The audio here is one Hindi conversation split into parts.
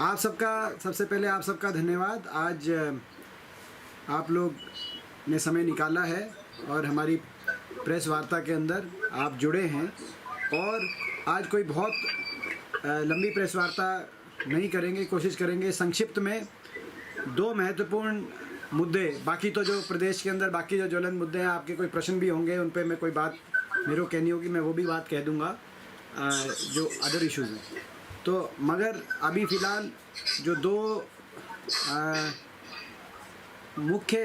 आप सबका सबसे पहले आप सबका धन्यवाद। आज आप लोग ने समय निकाला है और हमारी प्रेस वार्ता के अंदर आप जुड़े हैं। और आज कोई बहुत लंबी प्रेस वार्ता नहीं करेंगे, कोशिश करेंगे संक्षिप्त में दो महत्वपूर्ण मुद्दे, बाकी तो जो प्रदेश के अंदर बाकी जो ज्वलंत मुद्दे हैं, आपके कोई प्रश्न भी होंगे उन पे मैं कोई बात मेरे को कहनी होगी, मैं वो भी बात कह दूंगा जो अदर इश्यूज़ हैं। तो मगर अभी फ़िलहाल जो दो मुख्य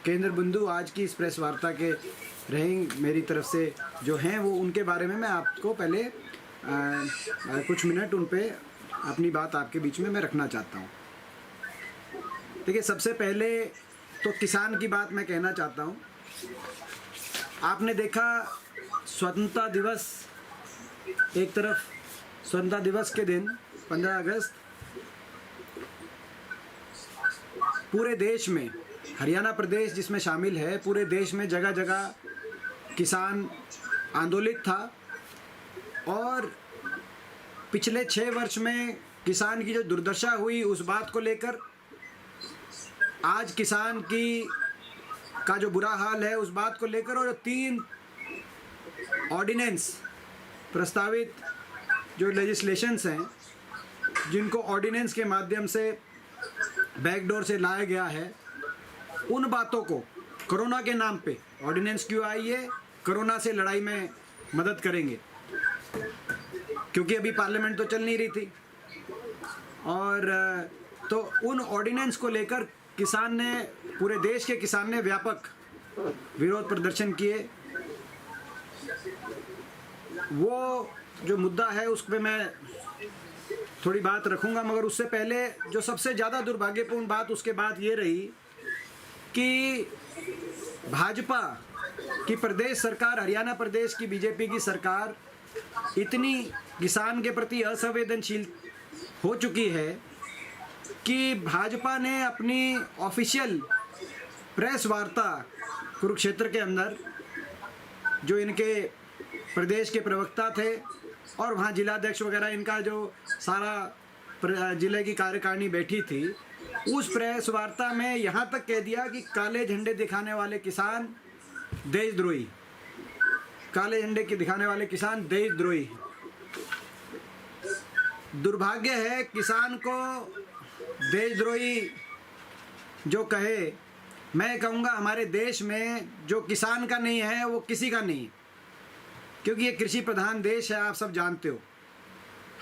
केंद्र बिंदु आज की इस प्रेस वार्ता के रहेंगे मेरी तरफ से जो हैं, वो उनके बारे में मैं आपको पहले कुछ मिनट उन पे अपनी बात आपके बीच में मैं रखना चाहता हूँ। देखिए, सबसे पहले तो किसान की बात मैं कहना चाहता हूँ। आपने देखा स्वतंत्रता दिवस, एक तरफ स्वतंत्रता दिवस के दिन 15 अगस्त पूरे देश में, हरियाणा प्रदेश जिसमें शामिल है, पूरे देश में जगह जगह किसान आंदोलित था। और पिछले 6 वर्ष में किसान की जो दुर्दशा हुई उस बात को लेकर आज किसान की का जो बुरा हाल है उस बात को लेकर, और 3 ऑर्डिनेंस प्रस्तावित जो लेजिस्लेशंस हैं, जिनको ऑर्डिनेंस के माध्यम से बैकडोर से लाया गया है, उन बातों को कोरोना के नाम पे ऑर्डिनेंस क्यों आई है, कोरोना से लड़ाई में मदद करेंगे, क्योंकि अभी पार्लियामेंट तो चल नहीं रही थी। और तो उन ऑर्डिनेंस को लेकर किसान ने, पूरे देश के किसान ने व्यापक विरोध प्रदर्शन किए। वो जो मुद्दा है उस पर मैं थोड़ी बात रखूंगा, मगर उससे पहले जो सबसे ज़्यादा दुर्भाग्यपूर्ण बात उसके बाद ये रही कि भाजपा की प्रदेश सरकार, हरियाणा प्रदेश की बीजेपी की सरकार इतनी किसान के प्रति असंवेदनशील हो चुकी है कि भाजपा ने अपनी ऑफिशियल प्रेस वार्ता कुरुक्षेत्र के अंदर, जो इनके प्रदेश के प्रवक्ता थे और वहाँ जिलाध्यक्ष वगैरह, इनका जो सारा जिले की कार्यकारिणी बैठी थी, उस प्रेस वार्ता में यहाँ तक कह दिया कि काले झंडे दिखाने वाले किसान देशद्रोही, काले झंडे के दिखाने वाले किसान देशद्रोही। दुर्भाग्य है किसान को देशद्रोही जो कहे, मैं कहूँगा हमारे देश में जो किसान का नहीं है वो किसी का नहीं है, क्योंकि ये कृषि प्रधान देश है। आप सब जानते हो,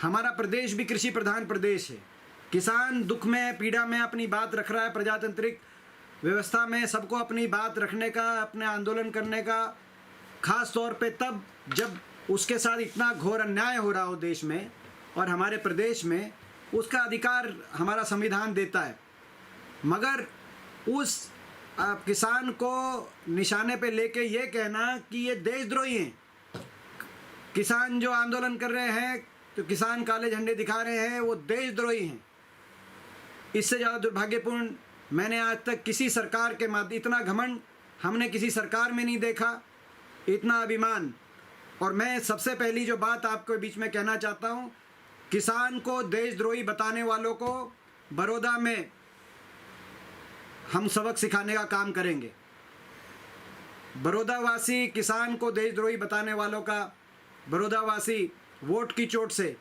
हमारा प्रदेश भी कृषि प्रधान प्रदेश है। किसान दुख में, पीड़ा में अपनी बात रख रहा है। प्रजातांत्रिक व्यवस्था में सबको अपनी बात रखने का, अपने आंदोलन करने का, खास तौर पे तब जब उसके साथ इतना घोर अन्याय हो रहा हो देश में और हमारे प्रदेश में, उसका अधिकार हमारा संविधान देता है। मगर उस किसान को निशाने पे लेके ये कहना कि ये देशद्रोही हैं, किसान जो आंदोलन कर रहे हैं, तो किसान काले झंडे दिखा रहे हैं, वो देशद्रोही हैं, इससे ज़्यादा दुर्भाग्यपूर्ण मैंने आज तक किसी सरकार के माध्यम, इतना घमंड हमने किसी सरकार में नहीं देखा, इतना अभिमान। और मैं सबसे पहली जो बात आपके बीच में कहना चाहता हूँ, किसान को देशद्रोही बताने वालों को बड़ौदा में हम सबक सिखाने का काम करेंगे। बड़ौदावासी किसान को देशद्रोही बताने वालों का बड़ौदावासी वोट की चोट से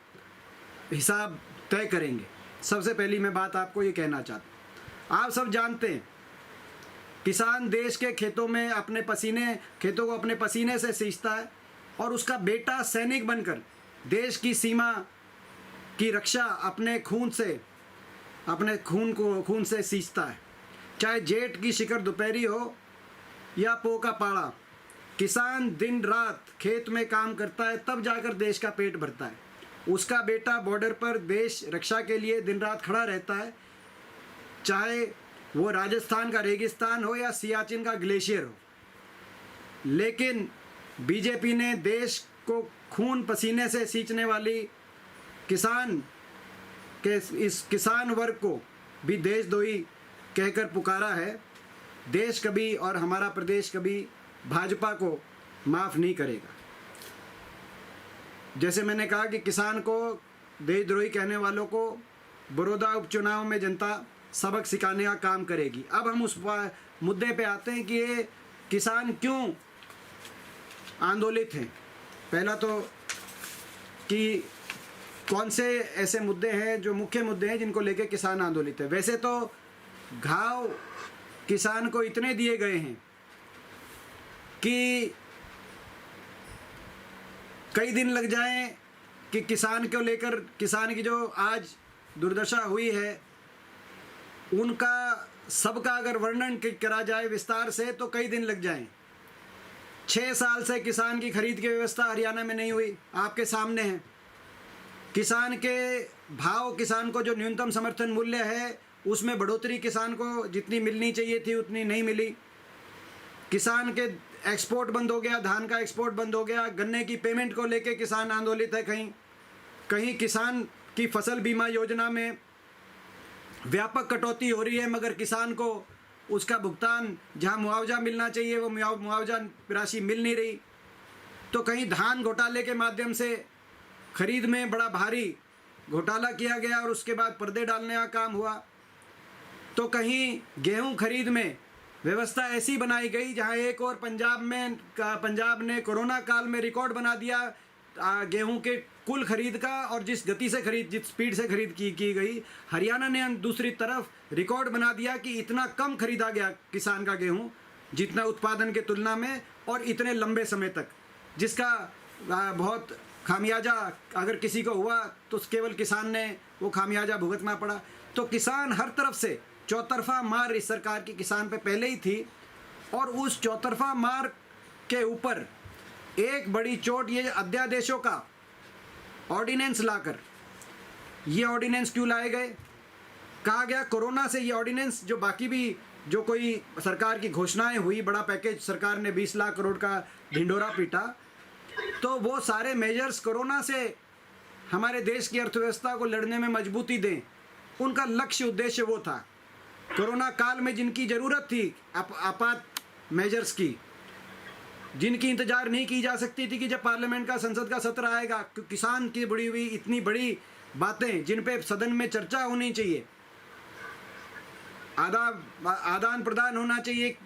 हिसाब तय करेंगे। सबसे पहली मैं बात आपको ये कहना चाहता हूँ, आप सब जानते हैं किसान देश के खेतों में अपने पसीने, खेतों को अपने पसीने से सींचता है, और उसका बेटा सैनिक बनकर देश की सीमा की रक्षा अपने खून से, अपने खून से सींचता है। चाहे जेठ की शिखर दोपहरी हो या पो का पाड़ा, किसान दिन रात खेत में काम करता है, तब जाकर देश का पेट भरता है। उसका बेटा बॉर्डर पर देश रक्षा के लिए दिन रात खड़ा रहता है, चाहे वो राजस्थान का रेगिस्तान हो या सियाचिन का ग्लेशियर हो। लेकिन बीजेपी ने देश को खून पसीने से सींचने वाली किसान के इस किसान वर्ग को भी देशद्रोही कहकर पुकारा है। देश कभी, और हमारा प्रदेश कभी भाजपा को माफ़ नहीं करेगा। जैसे मैंने कहा कि किसान को देशद्रोही कहने वालों को बड़ौदा उपचुनाव में जनता सबक सिखाने का काम करेगी। अब हम उस मुद्दे पे आते हैं कि ये किसान क्यों आंदोलित हैं। पहला तो कि कौन से ऐसे मुद्दे हैं जो मुख्य मुद्दे हैं जिनको लेके किसान आंदोलित है। वैसे तो घाव किसान को इतने दिए गए हैं कि कई दिन लग जाएं कि किसान को लेकर, किसान की जो आज दुर्दशा हुई है उनका सबका अगर वर्णन करा जाए विस्तार से तो कई दिन लग जाएं। 6 साल से किसान की खरीद की व्यवस्था हरियाणा में नहीं हुई, आपके सामने है। किसान के भाव, किसान को जो न्यूनतम समर्थन मूल्य है उसमें बढ़ोतरी किसान को जितनी मिलनी चाहिए थी उतनी नहीं मिली। किसान के एक्सपोर्ट बंद हो गया, धान का एक्सपोर्ट बंद हो गया। गन्ने की पेमेंट को लेके किसान आंदोलित है। कहीं कहीं किसान की फसल बीमा योजना में व्यापक कटौती हो रही है, मगर किसान को उसका भुगतान, जहां मुआवजा मिलना चाहिए वो मुआवजा राशि मिल नहीं रही। तो कहीं धान घोटाले के माध्यम से खरीद में बड़ा भारी घोटाला किया गया और उसके बाद पर्दे डालने का काम हुआ। तो कहीं गेहूं खरीद में व्यवस्था ऐसी बनाई गई जहां एक और पंजाब ने कोरोना काल में रिकॉर्ड बना दिया गेहूं के कुल खरीद का, और जिस गति से खरीद, जिस स्पीड से खरीद की गई। हरियाणा ने दूसरी तरफ रिकॉर्ड बना दिया कि इतना कम खरीदा गया किसान का गेहूं जितना उत्पादन के तुलना में, और इतने लंबे समय तक, जिसका बहुत खामियाजा अगर किसी को हुआ तो केवल किसान ने वो खामियाजा भुगतना पड़ा। तो किसान हर तरफ से चौतरफा मार इस सरकार की किसान पे पहले ही थी, और उस चौतरफा मार के ऊपर एक बड़ी चोट ये अध्यादेशों का ऑर्डिनेंस लाकर, ये ऑर्डिनेंस क्यों लाए गए? कहा गया कोरोना से ये ऑर्डिनेंस, जो बाकी भी जो कोई सरकार की घोषणाएं हुई, बड़ा पैकेज सरकार ने 20 लाख करोड़ का ढिंडोरा पीटा, तो वो सारे मेजर्स कोरोना से हमारे देश की अर्थव्यवस्था को लड़ने में मजबूती दें, उनका लक्ष्य उद्देश्य वो था। कोरोना काल में जिनकी ज़रूरत थी आपात मेजर्स की, जिनकी इंतजार नहीं की जा सकती थी कि जब पार्लियामेंट का, संसद का सत्र आएगा, किसान की बड़ी हुई इतनी बड़ी बातें जिन पे सदन में चर्चा होनी चाहिए, आदान प्रदान होना चाहिए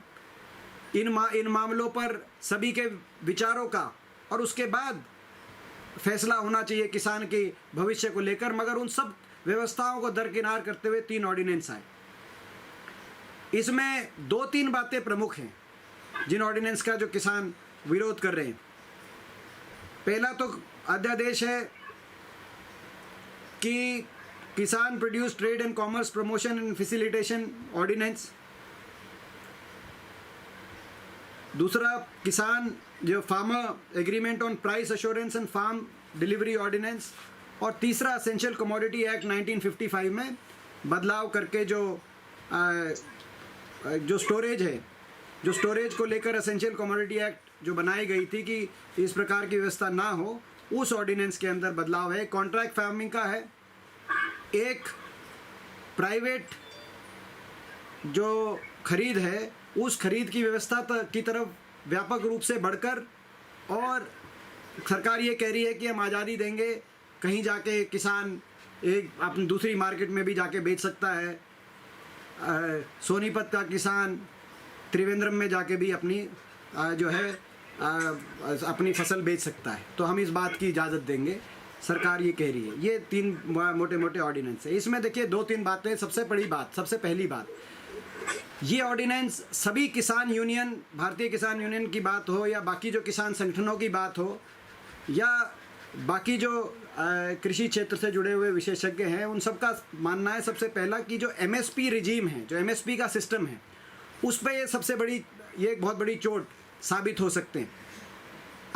इन मामलों पर सभी के विचारों का, और उसके बाद फैसला होना चाहिए किसान के भविष्य को लेकर। मगर उन सब व्यवस्थाओं को दरकिनार करते हुए 3 ऑर्डिनेंस आए। इसमें 2-3 बातें प्रमुख हैं जिन ऑर्डिनेंस का जो किसान विरोध कर रहे हैं। पहला तो अध्यादेश है कि किसान produce trade and commerce promotion and facilitation ordinance. दूसरा किसान जो farmer agreement on price assurance and farm delivery ordinance. और तीसरा एसेंशियल कमोडिटी एक्ट 1955 में बदलाव करके जो स्टोरेज है, जो स्टोरेज को लेकर एसेंशियल कमोडिटी एक्ट जो बनाई गई थी कि इस प्रकार की व्यवस्था ना हो, उस ऑर्डिनेंस के अंदर बदलाव है। कॉन्ट्रैक्ट फार्मिंग का है, एक प्राइवेट जो खरीद है उस खरीद की व्यवस्था की तरफ व्यापक रूप से बढ़कर, और सरकार ये कह रही है कि हम आज़ादी देंगे, कहीं जाके किसान एक अपनी दूसरी मार्केट में भी जाके बेच सकता है। सोनीपत का किसान त्रिवेंद्रम में जाके भी अपनी जो है अपनी फसल बेच सकता है। तो हम इस बात की इजाज़त देंगे, सरकार ये कह रही है। ये 3 मोटे मोटे ऑर्डिनेंस है। इसमें देखिए 2-3 बातें। सबसे पहली बात, ये ऑर्डिनेंस सभी किसान यूनियन, भारतीय किसान यूनियन की बात हो या बाकी जो किसान संगठनों की बात हो या बाकी जो कृषि क्षेत्र से जुड़े हुए विशेषज्ञ हैं, उन सबका मानना है सबसे पहला कि जो एमएसपी रिजीम है, जो एमएसपी का सिस्टम है, उस पर ये एक बहुत बड़ी चोट साबित हो सकते हैं।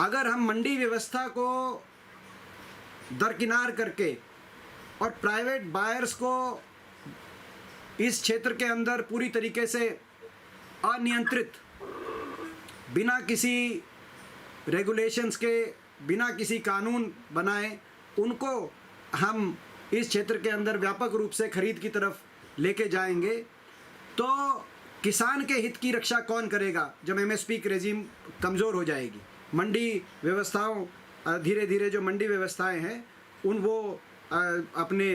अगर हम मंडी व्यवस्था को दरकिनार करके और प्राइवेट बायर्स को इस क्षेत्र के अंदर पूरी तरीके से अनियंत्रित, बिना किसी रेगुलेशंस के, बिना किसी कानून बनाए, उनको हम इस क्षेत्र के अंदर व्यापक रूप से खरीद की तरफ लेके जाएंगे, तो किसान के हित की रक्षा कौन करेगा जब एमएसपी की रेजिम कमज़ोर हो जाएगी। मंडी व्यवस्थाओं, धीरे धीरे जो मंडी व्यवस्थाएं हैं वो अपने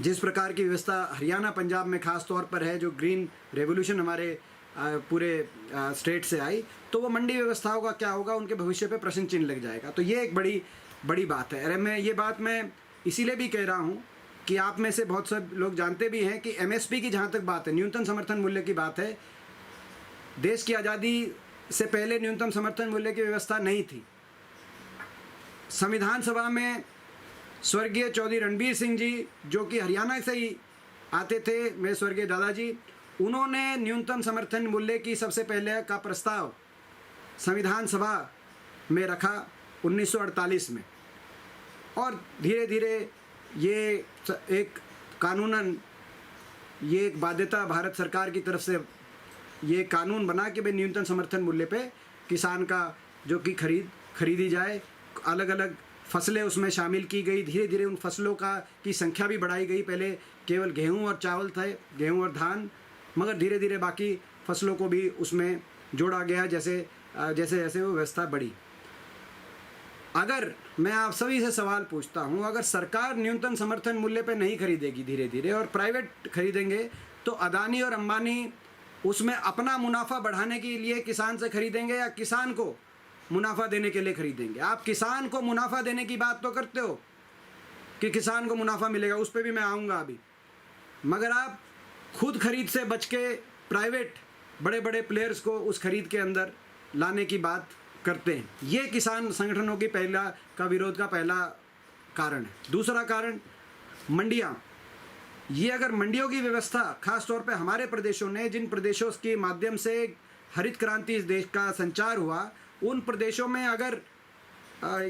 जिस प्रकार की व्यवस्था हरियाणा पंजाब में ख़ास तौर पर है, जो ग्रीन रेवोल्यूशन हमारे पूरे स्टेट से आई, तो वो मंडी व्यवस्थाओं का क्या होगा, उनके भविष्य पे प्रश्न चिन्ह लग जाएगा। तो ये एक बड़ी बात है। अरे मैं ये बात मैं इसीलिए भी कह रहा हूँ कि आप में से बहुत से लोग जानते भी हैं कि एमएसपी की जहाँ तक बात है, न्यूनतम समर्थन मूल्य की बात है, देश की आज़ादी से पहले न्यूनतम समर्थन मूल्य की व्यवस्था नहीं थी। संविधान सभा में स्वर्गीय चौधरी रणबीर सिंह जी, जो कि हरियाणा से ही आते थे, मेरे स्वर्गीय दादाजी, उन्होंने न्यूनतम समर्थन मूल्य की सबसे पहले का प्रस्ताव संविधान सभा में रखा 1948 में, और धीरे धीरे ये एक कानूनन ये एक बाध्यता भारत सरकार की तरफ से ये कानून बना कि भाई न्यूनतम समर्थन मूल्य पे किसान का जो कि खरीदी जाए। अलग अलग फसलें उसमें शामिल की गई, धीरे धीरे उन फसलों की संख्या भी बढ़ाई गई। पहले केवल गेहूं और चावल थे, गेहूं और धान, मगर धीरे धीरे बाकी फसलों को भी उसमें जोड़ा गया जैसे जैसे वो व्यवस्था बढ़ी। अगर मैं आप सभी से सवाल पूछता हूं, अगर सरकार न्यूनतम समर्थन मूल्य पे नहीं खरीदेगी धीरे धीरे और प्राइवेट खरीदेंगे, तो अदानी और अंबानी उसमें अपना मुनाफा बढ़ाने के लिए किसान से खरीदेंगे या किसान को मुनाफा देने के लिए खरीदेंगे? आप किसान को मुनाफा देने की बात तो करते हो कि किसान को मुनाफा मिलेगा, उस पर भी मैं आऊँगा अभी, मगर आप खुद खरीद से बच के प्राइवेट बड़े बड़े प्लेयर्स को उस खरीद के अंदर लाने की बात करते हैं। ये किसान संगठनों की विरोध का पहला कारण है। दूसरा कारण मंडियाँ। ये अगर मंडियों की व्यवस्था, खास तौर पे हमारे प्रदेशों ने, जिन प्रदेशों के माध्यम से हरित क्रांति इस देश का संचार हुआ, उन प्रदेशों में अगर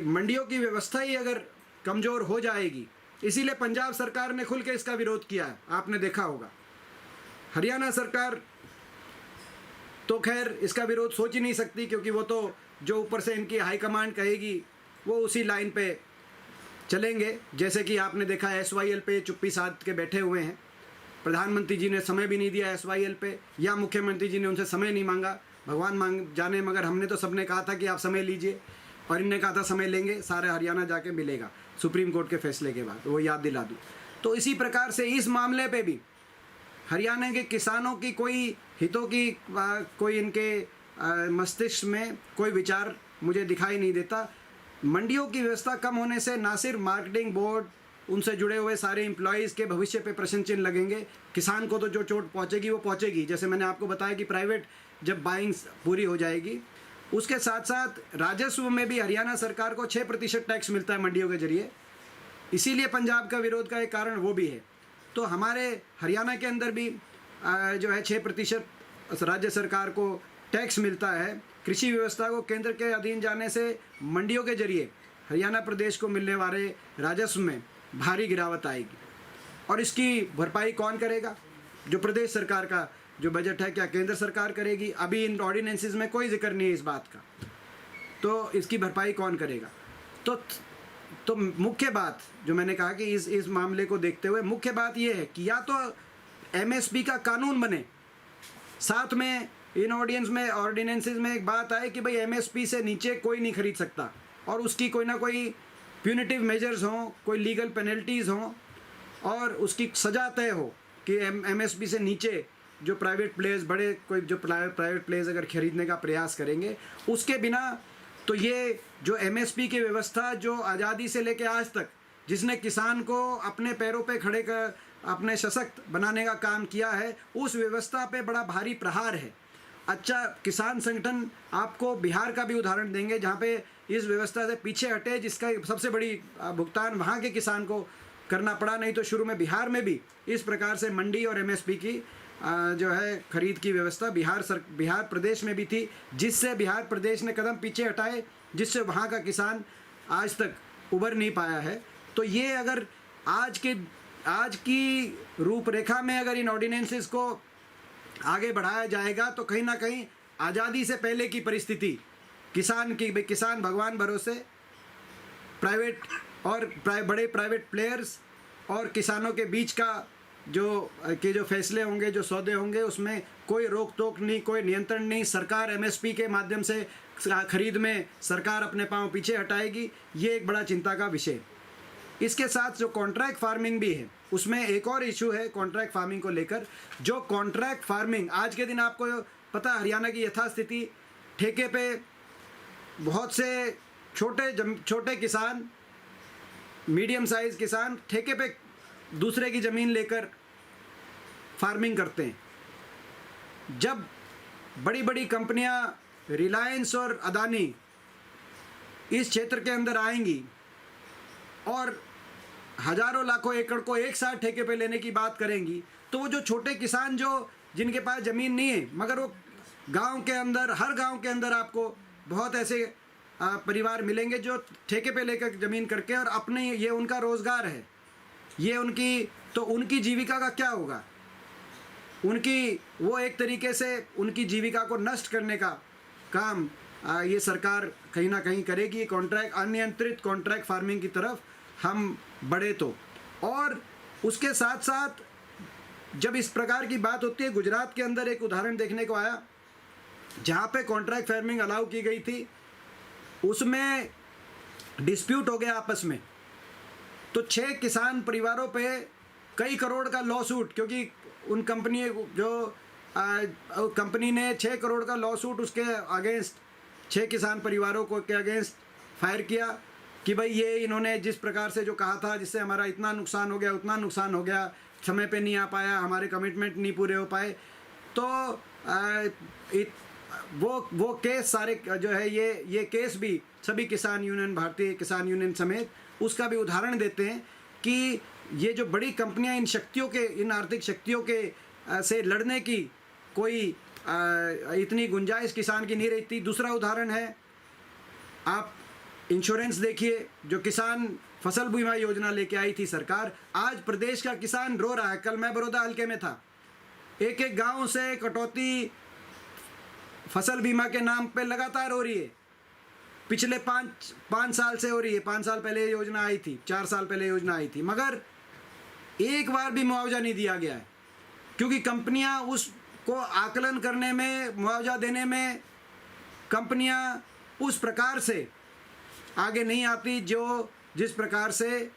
मंडियों की व्यवस्था ही अगर कमज़ोर हो जाएगी, इसीलिए पंजाब सरकार ने खुल के इसका विरोध किया है, आपने देखा होगा। हरियाणा सरकार तो खैर इसका विरोध सोच ही नहीं सकती, क्योंकि वो तो जो ऊपर से इनकी हाईकमांड कहेगी वो उसी लाइन पे चलेंगे। जैसे कि आपने देखा SYL पे चुप्पी साध के बैठे हुए हैं। प्रधानमंत्री जी ने समय भी नहीं दिया SYL पे, या मुख्यमंत्री जी ने उनसे समय नहीं मांगा, भगवान जाने, मगर हमने तो सबने कहा था कि आप समय लीजिए, और इनने कहा था समय लेंगे, सारे हरियाणा जाके मिलेगा सुप्रीम कोर्ट के फैसले के बाद, वो याद दिला दूँ। तो इसी प्रकार से इस मामले पे भी हरियाणा के किसानों की कोई हितों की कोई इनके मस्तिष्क में कोई विचार मुझे दिखाई नहीं देता। मंडियों की व्यवस्था कम होने से ना सिर्फ मार्केटिंग बोर्ड, उनसे जुड़े हुए सारे एम्प्लॉयज़ के भविष्य पे प्रश्न चिन्ह लगेंगे, किसान को तो जो चोट पहुंचेगी वो पहुंचेगी। जैसे मैंने आपको बताया कि प्राइवेट जब बाइंग पूरी हो जाएगी, उसके साथ साथ राजस्व में भी हरियाणा सरकार को 6% टैक्स मिलता है मंडियों के जरिए, इसीलिए पंजाब का विरोध का एक कारण वो भी है। तो हमारे हरियाणा के अंदर भी जो है 6% राज्य सरकार को टैक्स मिलता है। कृषि व्यवस्था को केंद्र के अधीन जाने से मंडियों के जरिए हरियाणा प्रदेश को मिलने वाले राजस्व में भारी गिरावट आएगी, और इसकी भरपाई कौन करेगा? जो प्रदेश सरकार का जो बजट है, क्या केंद्र सरकार करेगी? अभी इन ऑर्डिनेंसेस में कोई जिक्र नहीं है इस बात का, तो इसकी भरपाई कौन करेगा? तो मुख्य बात जो मैंने कहा कि इस मामले को देखते हुए मुख्य बात ये है कि या तो MSP का कानून बने, साथ में इन ऑर्डिनेंसेस में एक बात आए कि भाई MSP से नीचे कोई नहीं खरीद सकता, और उसकी कोई ना कोई प्यूनिटिव मेजर्स हों, कोई लीगल पेनल्टीज़ हों, और उसकी सज़ा तय हो कि MSP से नीचे जो प्राइवेट प्लेयर्स, बड़े कोई जो प्राइवेट प्लेयर्स अगर खरीदने का प्रयास करेंगे, उसके बिना तो ये जो MSP की व्यवस्था जो आज़ादी से लेकर आज तक जिसने किसान को अपने पैरों पे खड़े कर अपने सशक्त बनाने का काम किया है, उस व्यवस्था पे बड़ा भारी प्रहार है। अच्छा, किसान संगठन आपको बिहार का भी उदाहरण देंगे, जहाँ पे इस व्यवस्था से पीछे हटे, जिसका सबसे बड़ी भुगतान वहाँ के किसान को करना पड़ा। नहीं तो शुरू में बिहार में भी इस प्रकार से मंडी और MSP की जो है खरीद की व्यवस्था बिहार प्रदेश में भी थी, जिससे बिहार प्रदेश ने कदम पीछे हटाए, जिससे वहाँ का किसान आज तक उभर नहीं पाया है। तो ये अगर आज की रूपरेखा में अगर इन ऑर्डिनेंसेस को आगे बढ़ाया जाएगा, तो कहीं ना कहीं आज़ादी से पहले की परिस्थिति किसान भगवान भरोसे, प्राइवेट और बड़े प्राइवेट प्लेयर्स और किसानों के बीच का जो फैसले होंगे, जो सौदे होंगे, उसमें कोई रोक टोक नहीं, कोई नियंत्रण नहीं। सरकार MSP के माध्यम से खरीद में सरकार अपने पांव पीछे हटाएगी। ये एक बड़ा चिंता का विषय। इसके साथ जो कॉन्ट्रैक्ट फार्मिंग भी है, उसमें एक और इशू है कॉन्ट्रैक्ट फार्मिंग को लेकर। जो कॉन्ट्रैक्ट फार्मिंग आज के दिन आपको पता, हरियाणा की यथास्थिति, ठेके पे बहुत से छोटे किसान, मीडियम साइज किसान ठेके पे दूसरे की ज़मीन लेकर फार्मिंग करते हैं। जब बड़ी बड़ी कंपनियां रिलायंस और अदानी इस क्षेत्र के अंदर आएंगी और हजारों लाखों एकड़ को एक साथ ठेके पे लेने की बात करेंगी, तो वो जो छोटे किसान जिनके पास ज़मीन नहीं है, मगर वो गांव के अंदर, हर गांव के अंदर आपको बहुत ऐसे परिवार मिलेंगे जो ठेके पे लेकर ज़मीन करके, और अपने ये उनका रोज़गार है, ये उनकी जीविका का क्या होगा? वो एक तरीके से उनकी जीविका को नष्ट करने का काम ये सरकार कहीं ना कहीं करेगी। अनियंत्रित कॉन्ट्रैक्ट फार्मिंग की तरफ हम बढ़े तो। और उसके साथ साथ जब इस प्रकार की बात होती है, गुजरात के अंदर एक उदाहरण देखने को आया जहाँ पे कॉन्ट्रैक्ट फार्मिंग अलाउ की गई थी, उसमें डिस्प्यूट हो गया आपस में, तो 6 किसान परिवारों पे कई करोड़ का लॉ सूट, क्योंकि उन कंपनी ने 6 करोड़ का लॉ सूट उसके अगेंस्ट 6 किसान परिवारों के अगेंस्ट फायर किया कि भाई ये इन्होंने जिस प्रकार से जो कहा था, जिससे हमारा इतना नुकसान हो गया, उतना नुकसान हो गया, समय पे नहीं आ पाया, हमारे कमिटमेंट नहीं पूरे हो पाए। तो वो केस सारे जो है, ये केस भी सभी किसान यूनियन, भारतीय किसान यूनियन समेत, उसका भी उदाहरण देते हैं कि ये जो बड़ी कंपनियां इन आर्थिक शक्तियों के से लड़ने की कोई इतनी गुंजाइश किसान की नहीं रहती। दूसरा उदाहरण है, आप इंश्योरेंस देखिए, जो किसान फसल बीमा योजना लेके आई थी सरकार, आज प्रदेश का किसान रो रहा है। कल मैं बड़ौदा हल्के में था, एक गांव से कटौती फसल बीमा के नाम पे लगातार हो रही है, पिछले 5 साल से हो रही है। 5 साल पहले योजना आई थी, 4 साल पहले योजना आई थी, मगर एक बार भी मुआवजा नहीं दिया गया है, क्योंकि कंपनियां उसको आकलन करने में, मुआवजा देने में कंपनियां उस प्रकार से आगे नहीं आती जिस प्रकार से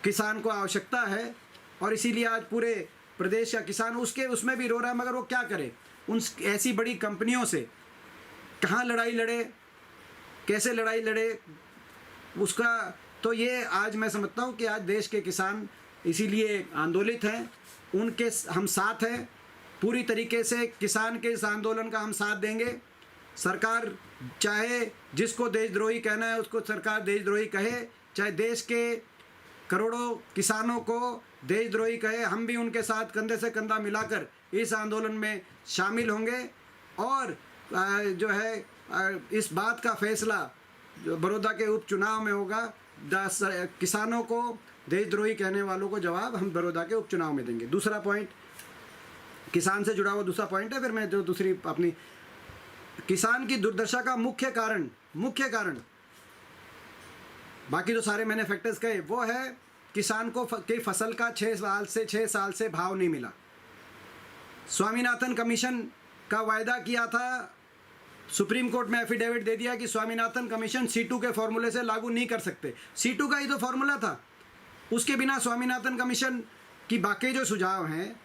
किसान को आवश्यकता है। और इसीलिए आज पूरे प्रदेश का किसान उसमें भी रो रहा है, मगर वो क्या करे? ऐसी बड़ी कंपनियों से कहाँ लड़ाई लड़े, कैसे लड़ाई लड़े उसका। तो ये आज मैं समझता हूँ कि आज देश के किसान इसीलिए आंदोलित हैं, उनके हम साथ हैं पूरी तरीके से। किसान के इस आंदोलन का हम साथ देंगे। सरकार चाहे जिसको देशद्रोही कहना है उसको सरकार देशद्रोही कहे, चाहे देश के करोड़ों किसानों को देशद्रोही कहे, हम भी उनके साथ कंधे से कंधा मिलाकर इस आंदोलन में शामिल होंगे। और जो है इस बात का फैसला जो बड़ौदा के उपचुनाव में होगा, किसानों को देशद्रोही कहने वालों को जवाब हम बड़ौदा के उपचुनाव में देंगे। दूसरा पॉइंट किसान से जुड़ा हुआ दूसरा पॉइंट है। फिर मैं जो दूसरी अपनी किसान की दुर्दशा का मुख्य कारण बाकी तो सारे मैंने फैक्टर्स कहे, वो है किसान को की फसल का 6 साल से भाव नहीं मिला। स्वामीनाथन कमीशन का वायदा किया था, सुप्रीम कोर्ट में एफिडेविट दे दिया कि स्वामीनाथन कमीशन C2 के फॉर्मूले से लागू नहीं कर सकते। C2 का ही तो फॉर्मूला था, उसके बिना स्वामीनाथन कमीशन की बाकी जो सुझाव हैं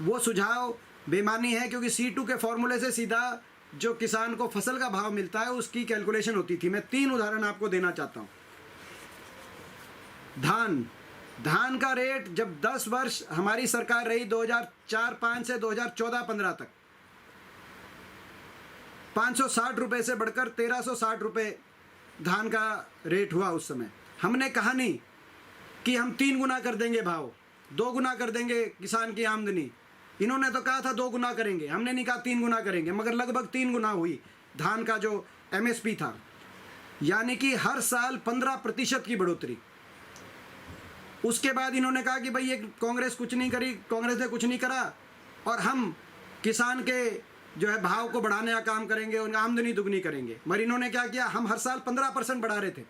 वो सुझाव बेमानी है, क्योंकि C2 के फॉर्मूले से सीधा जो किसान को फसल का भाव मिलता है उसकी कैलकुलेशन होती थी। मैं 3 उदाहरण आपको देना चाहता हूँ। धान का रेट जब 10 वर्ष हमारी सरकार रही 2004-05 से 2014-15 तक 560 रुपये से बढ़कर 1360 रुपये धान का रेट हुआ। उस समय हमने कहा नहीं कि हम 3 गुना कर देंगे भाव, 2 गुना कर देंगे किसान की आमदनी। इन्होंने तो कहा था 2 गुना करेंगे, हमने नहीं कहा 3 गुना करेंगे, मगर लगभग 3 गुना हुई धान का जो MSP था, यानी कि हर साल 15% की बढ़ोतरी। उसके बाद इन्होंने कहा कि भाई ये कांग्रेस कुछ नहीं करी, कांग्रेस ने कुछ नहीं करा और हम किसान के जो है भाव को बढ़ाने का काम करेंगे, उनकी आमदनी दुगनी करेंगे। मगर इन्होंने क्या किया, हम हर साल 15% बढ़ा रहे थे,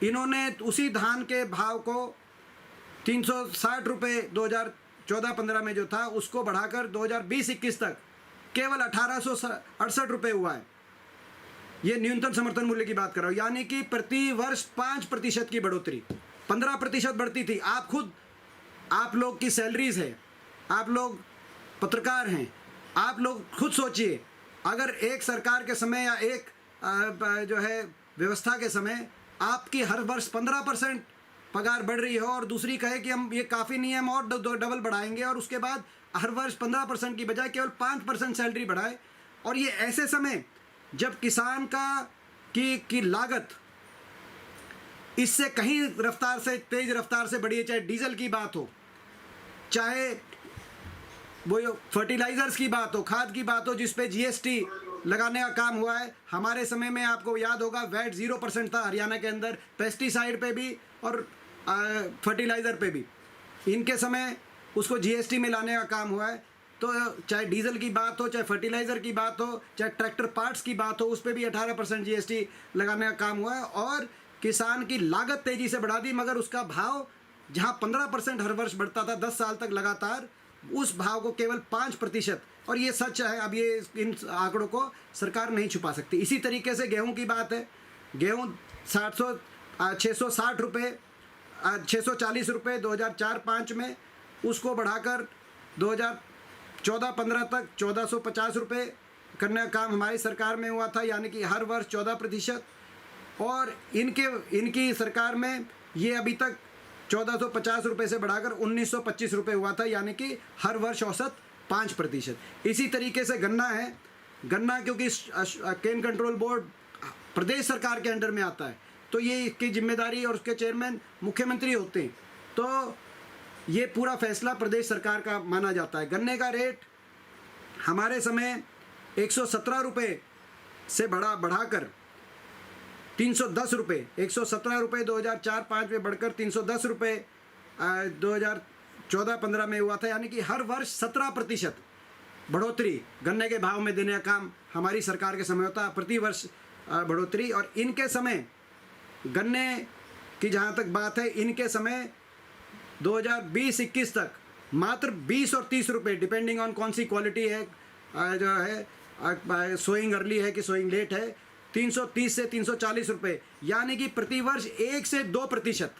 इन्होंने उसी धान के भाव को 360 रुपये 2014-15 में जो था उसको बढ़ाकर 2020-21 तक केवल 1868 रुपये हुआ है। ये न्यूनतम समर्थन मूल्य की बात कर रहा हूँ, यानी कि प्रति वर्ष 5% की बढ़ोतरी। 15% बढ़ती थी। आप खुद, आप लोग की सैलरीज है, आप लोग पत्रकार हैं, आप लोग खुद सोचिए, अगर एक सरकार के समय या एक जो है व्यवस्था के समय आपकी हर वर्ष 15% पगार बढ़ रही हो और दूसरी कहे कि हम ये काफ़ी नहीं है, हम और डबल बढ़ाएंगे, और उसके बाद हर वर्ष 15% की बजाय केवल 5% सैलरी बढ़ाए, और ये ऐसे समय जब किसान की लागत इससे कहीं रफ्तार से, तेज रफ्तार से बढ़ी है, चाहे डीजल की बात हो, चाहे वो फर्टिलाइजर्स की बात हो, खाद की बात हो, जिस पे जीएसटी लगाने का काम हुआ है। हमारे समय में आपको याद होगा वैट 0% था हरियाणा के अंदर, पेस्टिसाइड पे भी और फर्टिलाइज़र पे भी। इनके समय उसको जीएसटी में लाने का काम हुआ है। तो चाहे डीजल की बात हो, चाहे फर्टिलाइज़र की बात हो, चाहे ट्रैक्टर पार्ट्स की बात हो, उस पर भी 18% जीएसटी लगाने का काम हुआ है, और किसान की लागत तेज़ी से बढ़ा दी, मगर उसका भाव जहाँ 15% हर वर्ष बढ़ता था 10 साल तक लगातार, उस भाव को केवल 5%, और ये सच है। अब ये इन आंकड़ों को सरकार नहीं छुपा सकती। इसी तरीके से गेहूं की बात है, गेहूं 660 रुपये, 640 रुपये 2004-05 में, उसको बढ़ाकर 2014-15 तक 1450 रुपये करने का काम हमारी सरकार में हुआ था, यानी कि हर वर्ष 14%। और इनकी सरकार में ये अभी तक 1450 रुपये से बढ़ाकर 1925 रुपये हुआ था, यानी कि हर वर्ष औसत 5%। इसी तरीके से गन्ना है, गन्ना क्योंकि केन कंट्रोल बोर्ड प्रदेश सरकार के अंडर में आता है, तो ये इसकी जिम्मेदारी और उसके चेयरमैन मुख्यमंत्री होते हैं, तो ये पूरा फैसला प्रदेश सरकार का माना जाता है। गन्ने का रेट हमारे समय 117 रुपये से बढ़ाकर 310 रुपये, 117 रुपये 2004-05 में बढ़कर 310 रुपये 2014-15 में हुआ था, यानी कि हर वर्ष 17% बढ़ोतरी गन्ने के भाव में देने का काम हमारी सरकार के समय होता है, प्रति वर्ष बढ़ोतरी। और इनके समय गन्ने की जहाँ तक बात है, इनके समय 2020-21 तक मात्र 20 और 30 रुपये, डिपेंडिंग ऑन कौन सी क्वालिटी है, जो है सोइंग अर्ली है कि सोइंग लेट है, 330 से 340 रुपये, यानी कि प्रति वर्ष 1 से 2%।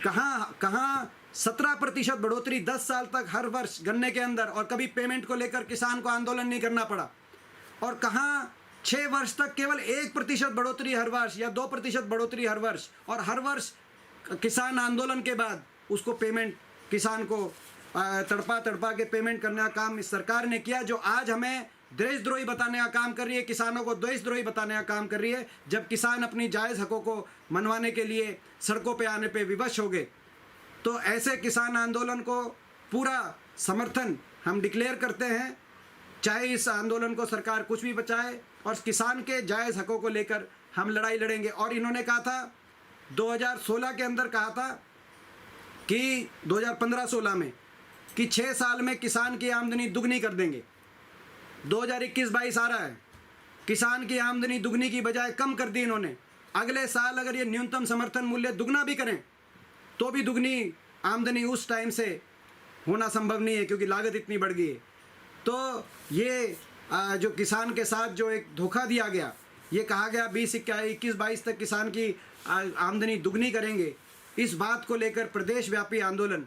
कहाँ 17% बढ़ोतरी 10 साल तक हर वर्ष गन्ने के अंदर, और कभी पेमेंट को लेकर किसान को आंदोलन नहीं करना पड़ा। और कहाँ 6 वर्ष तक केवल 1% बढ़ोतरी हर वर्ष या 2% बढ़ोतरी हर वर्ष, और हर वर्ष किसान आंदोलन के बाद उसको पेमेंट, किसान को तड़पा के पेमेंट करने का काम इस सरकार ने किया, जो आज हमें देशद्रोही बताने का काम कर रही है, किसानों को देशद्रोही बताने का काम कर रही है। जब किसान अपनी जायज़ हकों को मनवाने के लिए सड़कों पे आने पे विवश हो गए, तो ऐसे किसान आंदोलन को पूरा समर्थन हम डिक्लेयर करते हैं, चाहे इस आंदोलन को सरकार कुछ भी बचाए, और किसान के जायज़ हकों को लेकर हम लड़ाई लड़ेंगे। और इन्होंने कहा था 2016 के अंदर, कहा था कि 2015-16 में कि 6 साल में किसान की आमदनी दुगनी कर देंगे। 2021-22 आ रहा है, किसान की आमदनी दुगनी की बजाय कम कर दी इन्होंने। अगले साल अगर ये न्यूनतम समर्थन मूल्य दुगना भी करें तो भी दुगनी आमदनी उस टाइम से होना संभव नहीं है, क्योंकि लागत इतनी बढ़ गई है। तो ये जो किसान के साथ जो एक धोखा दिया गया, ये कहा गया 2021-22 तक किसान की आमदनी दुगनी करेंगे, इस बात को लेकर प्रदेश व्यापी आंदोलन,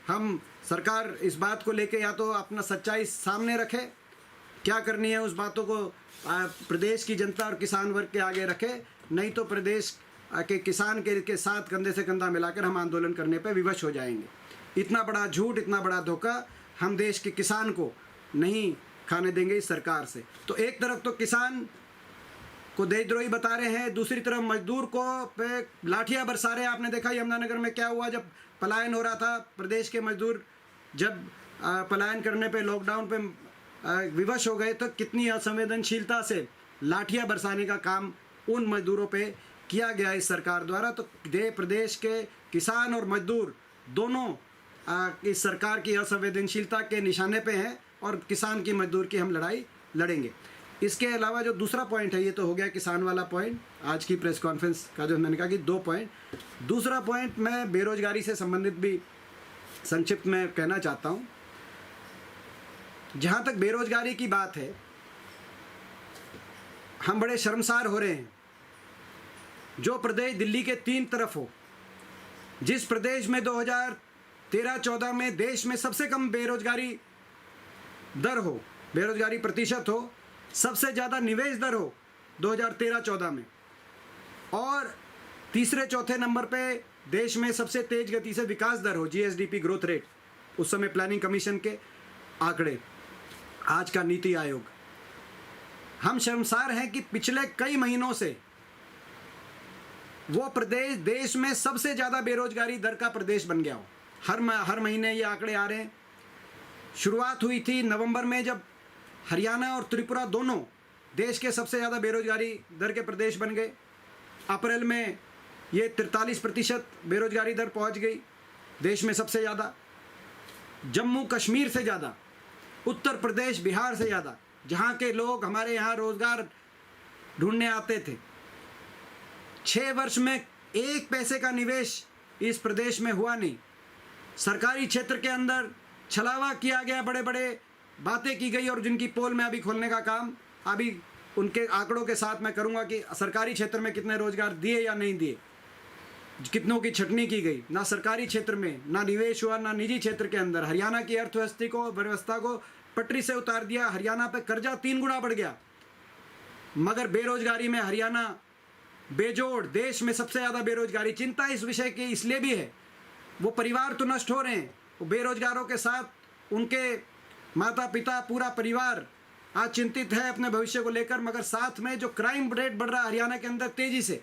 हम सरकार इस बात को लेकर या तो अपना सच्चाई सामने रखे, क्या करनी है उस बातों को प्रदेश की जनता और किसान वर्ग के आगे रखे, नहीं तो प्रदेश के किसान के साथ कंधे से कंधा मिलाकर हम आंदोलन करने पर विवश हो जाएंगे। इतना बड़ा झूठ, इतना बड़ा धोखा हम देश के किसान को नहीं खाने देंगे इस सरकार से। तो एक तरफ तो किसान को देशद्रोही बता रहे हैं, दूसरी तरफ मजदूर को पे लाठियाँ बरसा रहे हैं। आपने देखा यमुनानगर में क्या हुआ, जब पलायन हो रहा था, प्रदेश के मजदूर जब पलायन करने पे, लॉकडाउन पे विवश हो गए, तो कितनी असंवेदनशीलता से लाठियाँ बरसाने का काम उन मजदूरों पे किया गया इस सरकार द्वारा। तो प्रदेश के किसान और मजदूर दोनों इस सरकार की असंवेदनशीलता के निशाने पे हैं, और किसान की मजदूर की हम लड़ाई लड़ेंगे। इसके अलावा जो दूसरा पॉइंट है, ये तो हो गया किसान वाला पॉइंट आज की प्रेस कॉन्फ्रेंस का, जो मैंने कहा कि 2 पॉइंट। दूसरा पॉइंट मैं बेरोजगारी से संबंधित भी संक्षिप्त में कहना चाहता हूँ। जहाँ तक बेरोजगारी की बात है, हम बड़े शर्मसार हो रहे हैं। जो प्रदेश दिल्ली के 3 तरफ हो, जिस प्रदेश में 2013-14 में देश में सबसे कम बेरोजगारी दर हो, बेरोजगारी प्रतिशत हो, सबसे ज़्यादा निवेश दर हो 2013-14 में, और तीसरे चौथे नंबर पे देश में सबसे तेज गति से विकास दर हो, जीएसडीपी ग्रोथ रेट, उस समय प्लानिंग कमीशन के आंकड़े, आज का नीति आयोग। हम शर्मसार हैं कि पिछले कई महीनों से वो प्रदेश देश में सबसे ज़्यादा बेरोजगारी दर का प्रदेश बन गया हो। हर महीने ये आंकड़े आ रहे हैं। शुरुआत हुई थी नवंबर में, जब हरियाणा और त्रिपुरा दोनों देश के सबसे ज़्यादा बेरोजगारी दर के प्रदेश बन गए। अप्रैल में ये 43% बेरोजगारी दर पहुंच गई, देश में सबसे ज़्यादा। जम्मू कश्मीर से ज़्यादा, उत्तर प्रदेश बिहार से ज़्यादा, जहाँ के लोग हमारे यहाँ रोज़गार ढूंढने आते थे। 6 वर्ष में 1 पैसे का निवेश इस प्रदेश में हुआ नहीं। सरकारी क्षेत्र के अंदर छलावा किया गया, बड़े बड़े बातें की गई, और जिनकी पोल में अभी खोलने का काम अभी उनके आंकड़ों के साथ मैं करूंगा कि सरकारी क्षेत्र में कितने रोजगार दिए या नहीं दिए, कितनों की छटनी की गई। ना सरकारी क्षेत्र में ना निवेश हुआ, ना निजी क्षेत्र के अंदर। हरियाणा की अर्थव्यवस्था को पटरी से उतार दिया। हरियाणा पे कर्जा 3 गुना बढ़ गया, मगर बेरोजगारी में हरियाणा बेजोड़, देश में सबसे ज़्यादा बेरोजगारी। चिंता इस विषय की इसलिए भी है, वो परिवार तो नष्ट हो रहे हैं, वो बेरोजगारों के साथ उनके माता पिता, पूरा परिवार आज चिंतित है अपने भविष्य को लेकर, मगर साथ में जो क्राइम रेट बढ़ रहा है हरियाणा के अंदर तेजी से।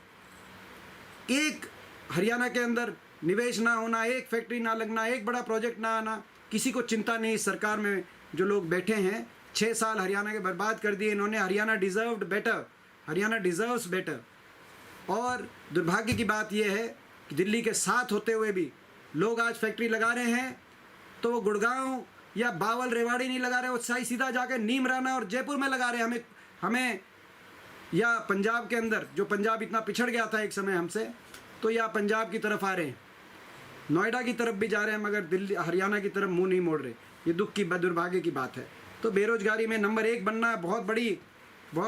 एक हरियाणा के अंदर निवेश ना होना, एक फैक्ट्री ना लगना, एक बड़ा प्रोजेक्ट ना आना, किसी को चिंता नहीं। सरकार में जो लोग बैठे हैं, 6 साल हरियाणा के बर्बाद कर दिए इन्होंने। Haryana deserved better, Haryana deserves better. और दुर्भाग्य की बात यह है कि दिल्ली के साथ होते हुए भी लोग आज फैक्ट्री लगा रहे हैं, तो वो गुड़गांव या बावल रेवाड़ी नहीं लगा रहे, वो सीधा जाकर नीमराना और जयपुर में लगा रहे हैं। हमें या पंजाब के अंदर, जो पंजाब इतना पिछड़ गया था एक समय हमसे, तो या पंजाब की तरफ आ रहे हैं, नोएडा की तरफ भी जा रहे हैं, मगर दिल्ली हरियाणा की तरफ मुंह नहीं मोड़ रहे। ये दुख की, दुर्भाग्य की बात है। तो बेरोजगारी में नंबर 1 बनना बहुत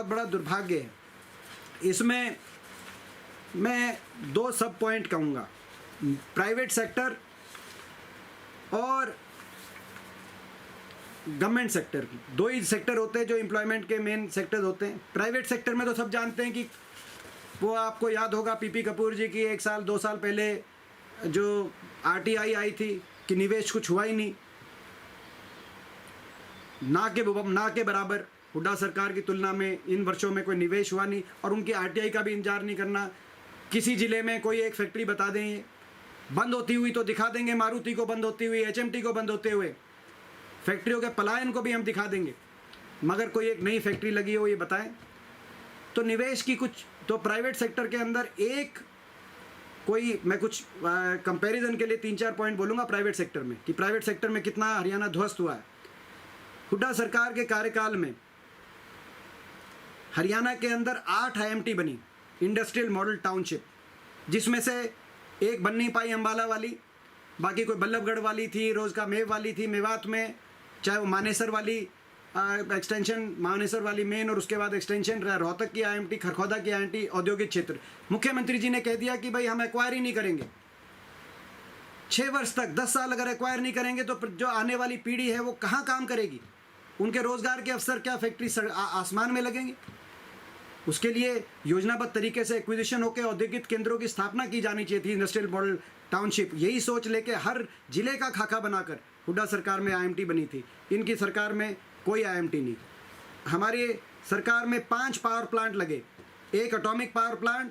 बड़ा दुर्भाग्य है। इसमें मैं 2 सब पॉइंट कहूँगा। प्राइवेट सेक्टर और गवर्नमेंट सेक्टर, 2 ही सेक्टर होते हैं जो एम्प्लॉयमेंट के मेन सेक्टर्स होते हैं। प्राइवेट सेक्टर में तो सब जानते हैं कि वो, आपको याद होगा पीपी कपूर जी की 1 साल 2 साल पहले जो आरटीआई आई थी कि निवेश कुछ हुआ ही नहीं, ना के बराबर। हुड्डा सरकार की तुलना में इन वर्षों में कोई निवेश हुआ नहीं, और उनकी आरटीआई का भी इंतजार नहीं करना। किसी ज़िले में कोई एक फैक्ट्री बता दें बंद होती हुई तो दिखा देंगे, मारुति को बंद होती हुई, एचएमटी को बंद होते हुए, फैक्ट्रियों के पलायन को भी हम दिखा देंगे, मगर कोई एक नई फैक्ट्री लगी हो ये बताएं। तो निवेश की कुछ, तो प्राइवेट सेक्टर के अंदर मैं कुछ कंपैरिजन के लिए 3-4 पॉइंट बोलूँगा प्राइवेट सेक्टर में, कि प्राइवेट सेक्टर में कितना हरियाणा ध्वस्त हुआ है। हुड्डा सरकार के कार्यकाल में हरियाणा के अंदर 8 आईएमटी बनी, इंडस्ट्रियल मॉडल टाउनशिप, जिसमें से एक बन नहीं पाई अम्बाला वाली, बाकी कोई बल्लभगढ़ वाली थी, रोज़ का मेव वाली थी मेवात में, चाहे वो मानेसर वाली एक्सटेंशन, मानेसर वाली मेन, और उसके बाद एक्सटेंशन रोहतक की आईएमटी, खरखौदा की आईएमटी, औद्योगिक क्षेत्र। मुख्यमंत्री जी ने कह दिया कि भाई हम एक्वायर ही नहीं करेंगे 6 वर्ष तक। 10 साल अगर एक्वायर नहीं करेंगे तो जो आने वाली पीढ़ी है वो कहाँ काम करेगी, उनके रोज़गार के अवसर क्या फैक्ट्री आसमान में लगेंगे। उसके लिए योजनाबद्ध तरीके से एक्विजिशन होकर औद्योगिक केंद्रों की स्थापना की जानी चाहिए थी, इंडस्ट्रियल मॉडल टाउनशिप। यही सोच लेके हर जिले का खाका बनाकर हुड्डा सरकार में आईएमटी बनी थी। इनकी सरकार में कोई आईएमटी नहीं। हमारी सरकार में 5 पावर प्लांट लगे, 1 atomic power plant,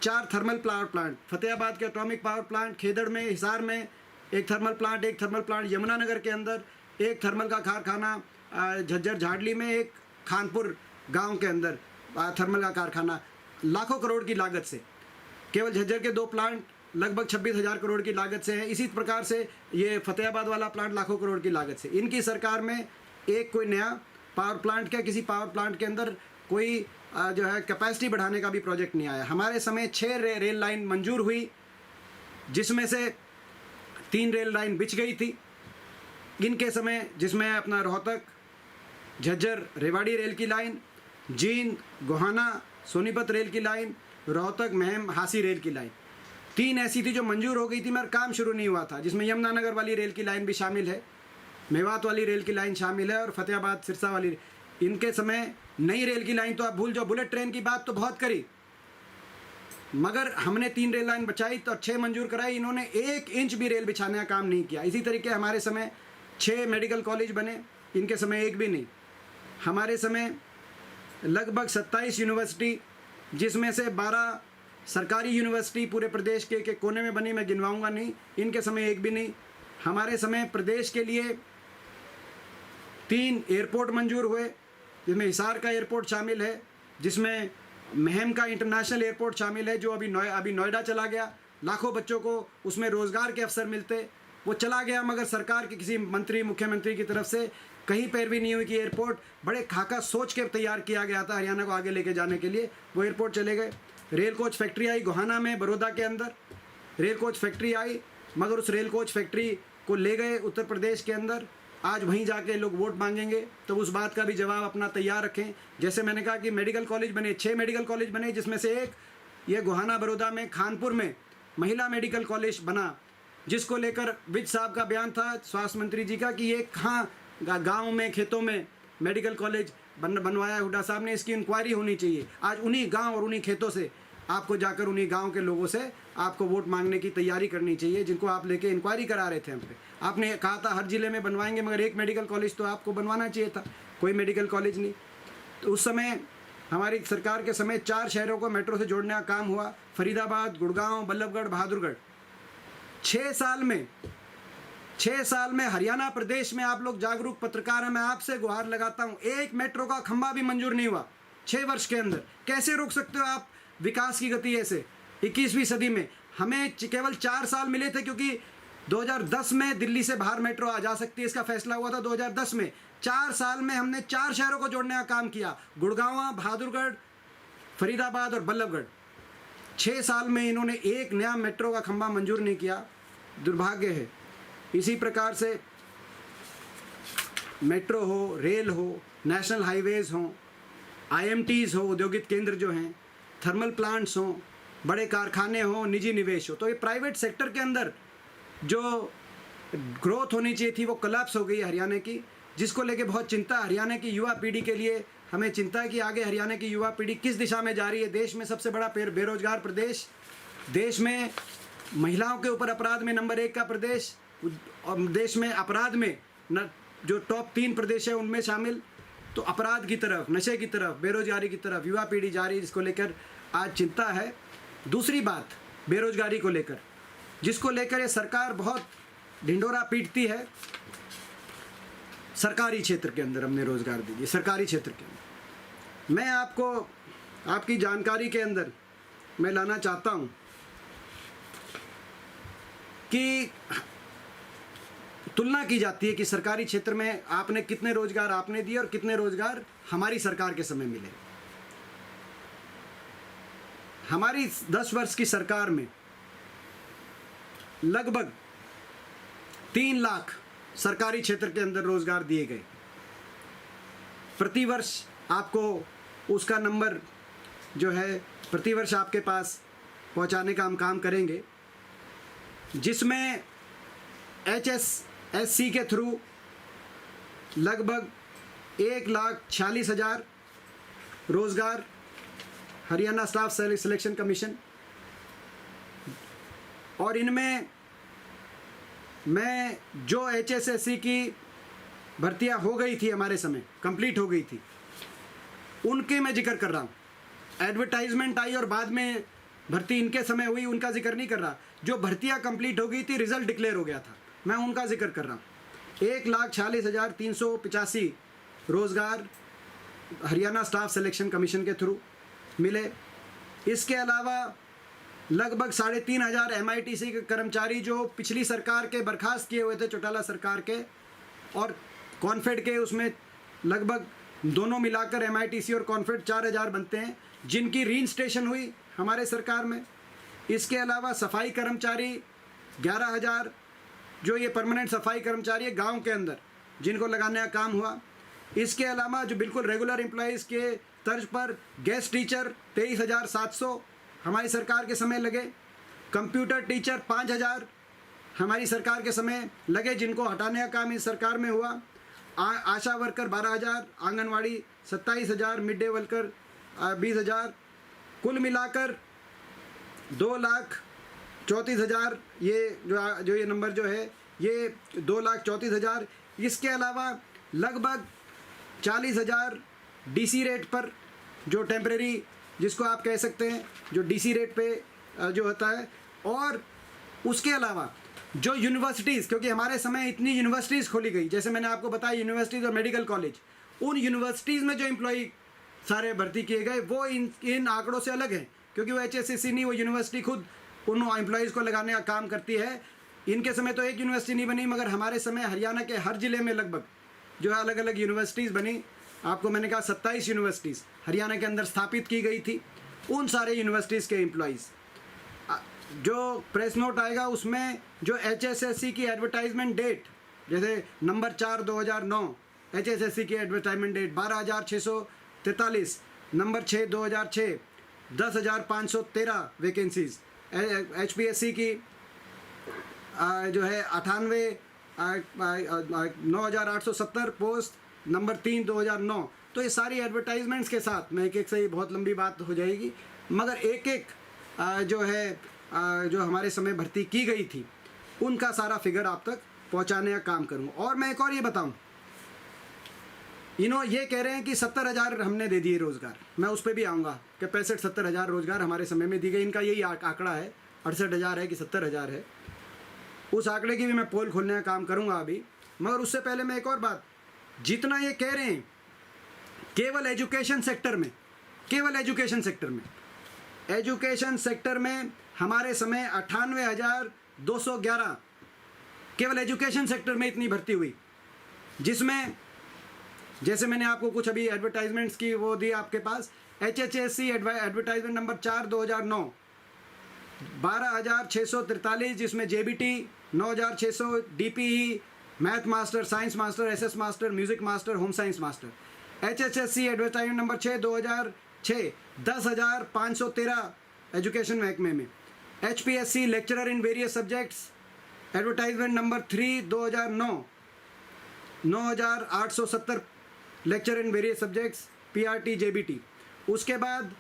4 thermal power plant. Fatehabad के एटॉमिक पावर प्लांट, खेदड़ में, हिसार में 1 thermal plant, 1 thermal plant Yamunanagar के अंदर, 1 थर्मल का कारखाना झज्जर झाड़ली में, 1 खानपुर गांव के अंदर थर्मल का कारखाना। लाखों करोड़ की लागत से, केवल झज्जर के 2 प्लांट लगभग 26,000 करोड़ की लागत से है। इसी प्रकार से ये फतेहाबाद वाला प्लांट लाखों करोड़ की लागत से। इनकी सरकार में एक कोई नया पावर प्लांट, क्या किसी पावर प्लांट के अंदर कोई जो है कैपेसिटी बढ़ाने का भी प्रोजेक्ट नहीं आया। हमारे समय 6 रेल लाइन मंजूर हुई, जिसमें से 3 रेल लाइन बिछ गई थी इनके समय, जिसमें अपना रोहतक झज्जर रेवाड़ी रेल की लाइन, जींद गोहाना सोनीपत रेल की लाइन, रोहतक महम हासी रेल की लाइन। 3 ऐसी थी जो मंजूर हो गई थी मगर काम शुरू नहीं हुआ था, जिसमें यमुनानगर वाली रेल की लाइन भी शामिल है, मेवात वाली रेल की लाइन शामिल है और फतेहाबाद सिरसा वाली। इनके समय नई रेल की लाइन तो आप भूल जाओ, बुलेट ट्रेन की बात तो बहुत करी, मगर हमने 3 रेल लाइन बचाई तो 6 मंजूर कराई, इन्होंने 1 इंच भी रेल बिछाने का काम नहीं किया। इसी तरीके हमारे समय 6 मेडिकल कॉलेज बने, इनके समय 1 भी नहीं। हमारे समय लगभग 27 यूनिवर्सिटी, जिसमें से 12 सरकारी यूनिवर्सिटी पूरे प्रदेश के कोने में बनी, मैं गिनवाऊंगा नहीं, इनके समय 1 भी नहीं। हमारे समय प्रदेश के लिए 3 एयरपोर्ट मंजूर हुए, जिसमें हिसार का एयरपोर्ट शामिल है, जिसमें महम का इंटरनेशनल एयरपोर्ट शामिल है, जो अभी नोएडा चला गया। लाखों बच्चों को उसमें रोज़गार के अवसर मिलते, वो चला गया, मगर सरकार के किसी मंत्री मुख्यमंत्री की तरफ से कहीं पैरवी नहीं हुई कि एयरपोर्ट बड़े खाका सोच के तैयार किया गया था हरियाणा को आगे लेके जाने के लिए, वो एयरपोर्ट चले गए। रेल कोच फैक्ट्री आई गोहाना में, बड़ौदा के अंदर रेल कोच फैक्ट्री आई, मगर उस रेल कोच फैक्ट्री को ले गए उत्तर प्रदेश के अंदर। आज वहीं जाके लोग वोट मांगेंगे तो उस बात का भी जवाब अपना तैयार रखें। जैसे मैंने कहा कि मेडिकल कॉलेज बने, 6 मेडिकल कॉलेज बने, जिसमें से एक ये गोहाना बड़ौदा में खानपुर में महिला मेडिकल कॉलेज बना, जिसको लेकर विज साहब का बयान था स्वास्थ्य मंत्री जी का कि ये कहाँ गाँव में खेतों में मेडिकल कॉलेज बनवाया हुड्डा साहब ने, इसकी इंक्वायरी होनी चाहिए। आज उन्हीं गाँव और उन्हीं खेतों से आपको जाकर उन्हीं गांव के लोगों से आपको वोट मांगने की तैयारी करनी चाहिए, जिनको आप लेके इंक्वायरी करा रहे थे हम पे। आपने कहा था हर ज़िले में बनवाएंगे, मगर एक मेडिकल कॉलेज तो आपको बनवाना चाहिए था, कोई मेडिकल कॉलेज नहीं। तो उस समय हमारी सरकार के समय 4 शहरों को मेट्रो से जोड़ने का काम हुआ, फरीदाबाद, गुड़गांव, बल्लभगढ़, बहादुरगढ़। 6 साल में हरियाणा प्रदेश में आप लोग जागरूक पत्रकार हैं, मैं आपसे गुहार लगाता हूँ, एक मेट्रो का खंभा भी मंजूर नहीं हुआ 6 वर्ष के अंदर। कैसे रोक सकते हो आप विकास की गति ऐसे 21वीं सदी में? हमें केवल 4 साल मिले थे, क्योंकि 2010 में दिल्ली से बाहर मेट्रो आ जा सकती है, इसका फैसला हुआ था 2010 में। 4 साल में हमने 4 शहरों को जोड़ने का काम किया, गुड़गांव, बहादुरगढ़, फरीदाबाद और बल्लभगढ़। 6 साल में इन्होंने एक नया मेट्रो का खंभा मंजूर नहीं किया, दुर्भाग्य है। इसी प्रकार से मेट्रो हो, रेल हो, नेशनल हाईवेज़ हों, IMTs हो, औद्योगिक केंद्र जो हैं, थर्मल प्लांट्स हों, बड़े कारखाने हों, निजी निवेश हो, तो ये प्राइवेट सेक्टर के अंदर जो ग्रोथ होनी चाहिए थी वो कोलैप्स हो गई है हरियाणा की, जिसको लेके बहुत चिंता हरियाणा की युवा पीढ़ी के लिए। हमें चिंता है कि आगे हरियाणा की युवा पीढ़ी किस दिशा में जा रही है। देश में सबसे बड़ा बेरोजगार प्रदेश, देश में महिलाओं के ऊपर अपराध में नंबर 1 का प्रदेश, और देश में अपराध में जो टॉप 3 प्रदेश है उनमें शामिल। तो अपराध की तरफ, नशे की तरफ, बेरोजगारी की तरफ युवा पीढ़ी जा रही है, जिसको लेकर आज चिंता है। दूसरी बात बेरोजगारी को लेकर, जिसको लेकर ये सरकार बहुत ढिंढोरा पीटती है। सरकारी क्षेत्र के अंदर हमने रोजगार दीजिए, सरकारी क्षेत्र के अंदर। मैं आपको आपकी जानकारी के अंदर मैं लाना चाहता हूँ कि तुलना की जाती है कि सरकारी क्षेत्र में आपने कितने रोजगार आपने दिए और कितने रोजगार हमारी सरकार के समय मिले। हमारी 10 वर्ष की सरकार में लगभग 3 लाख सरकारी क्षेत्र के अंदर रोजगार दिए गए। प्रतिवर्ष आपको उसका नंबर जो है प्रतिवर्ष आपके पास पहुंचाने का हम काम करेंगे, जिसमें HSSC के थ्रू लगभग 1,46,000 रोजगार, हरियाणा स्टाफ सिलेक्शन कमीशन, और इनमें मैं जो HSSC की भर्तियां हो गई थी हमारे समय, कंप्लीट हो गई थी, उनके मैं जिक्र कर रहा हूँ। एडवर्टाइजमेंट आई और बाद में भर्ती इनके समय हुई, उनका जिक्र नहीं कर रहा। जो भर्तियां कंप्लीट हो गई थी, रिजल्ट डिक्लेयर हो गया था, मैं उनका जिक्र कर रहा हूँ। 1,46,385 रोज़गार हरियाणा स्टाफ सिलेक्शन कमीशन के थ्रू मिले। इसके अलावा लगभग 3,500 MITC के कर्मचारी जो पिछली सरकार के बर्खास्त किए हुए थे, चौटाला सरकार के और कॉन्फेड के, उसमें लगभग दोनों मिलाकर MITC और कॉन्फेड 4,000 बनते हैं, जिनकी रीइंस्टेशन हुई हमारे सरकार में। इसके अलावा सफाई कर्मचारी 11,000 जो ये परमानेंट सफाई कर्मचारी है गांव के अंदर, जिनको लगाने का काम हुआ। इसके अलावा जो बिल्कुल रेगुलर एम्प्लॉयज़ के तर्ज पर गेस्ट टीचर 23,700 हमारी सरकार के समय लगे। कंप्यूटर टीचर 5,000 हमारी सरकार के समय लगे, जिनको हटाने का काम इस सरकार में हुआ। ASHA worker 12,000, anganwadi 27,000, mid day worker 20,000, कुल मिलाकर 2,34,000। ये जो ये नंबर जो है ये 2,34,000। इसके अलावा लगभग 40,000 डीसी रेट पर, जो टेम्परेरी जिसको आप कह सकते हैं, जो डीसी रेट पे जो होता है। और उसके अलावा जो यूनिवर्सिटीज़, क्योंकि हमारे समय इतनी यूनिवर्सिटीज़ खोली गई, जैसे मैंने आपको बताया यूनिवर्सिटीज़ और मेडिकल कॉलेज, उन यूनिवर्सिटीज़ में जो एम्प्लॉई सारे भर्ती किए गए वो इन आंकड़ों से अलग हैं, क्योंकि वो HSSC नहीं, वो यूनिवर्सिटी खुद उन एम्प्लॉयज़ को लगाने का काम करती है। इनके समय तो एक यूनिवर्सिटी नहीं बनी, मगर हमारे समय हरियाणा के हर ज़िले में लगभग जो है अलग अलग यूनिवर्सिटीज़ बनी। आपको मैंने कहा 27 यूनिवर्सिटीज़ हरियाणा के अंदर स्थापित की गई थी। उन सारे यूनिवर्सिटीज़ के एम्प्लॉयज़, जो प्रेस नोट आएगा उसमें जो HSSC की एडवर्टाइजमेंट डेट, जैसे नंबर 4/2009 HSSC की advertisement date 12,643, number 6/2006 10,513 vacancies. HPSC की जो है 9,870 पोस्ट, नंबर 3/2009। तो ये सारी एडवर्टाइजमेंट्स के साथ, मैं एक से ही बहुत लंबी बात हो जाएगी, मगर एक जो है जो हमारे समय भर्ती की गई थी उनका सारा फिगर आप तक पहुंचाने का काम करूंगा। और मैं एक और ये बताऊं, ये कह रहे हैं कि 70,000 हमने दे दिए रोज़गार, मैं उस पर भी आऊँगा कि 65-70,000 रोज़गार हमारे समय में दी गई। इनका यही आंकड़ा है, 68,000 है कि 70,000 है। उस आंकड़े की भी मैं पोल खोलने का काम करूँगा अभी। मगर उससे पहले मैं एक और बात, जितना ये कह रहे हैं केवल एजुकेशन सेक्टर में, एजुकेशन सेक्टर में हमारे समय 98,211 केवल एजुकेशन सेक्टर में इतनी भर्ती हुई, जिसमें जैसे मैंने आपको कुछ अभी एडवर्टाइजमेंट्स की वो दी आपके पास। HSSC एडवर्टाइजमेंट नंबर 4/2009 12,643, जिसमें JBT 9,600, DPE, math master, science master, SS master, music master, home science master. HSSC advertisement number 6/2006 10,513 education महकमे में। HPSC lecturer in various subjects advertisement number 3/2009 9,870 lecture in various subjects PRT JBT। उसके बाद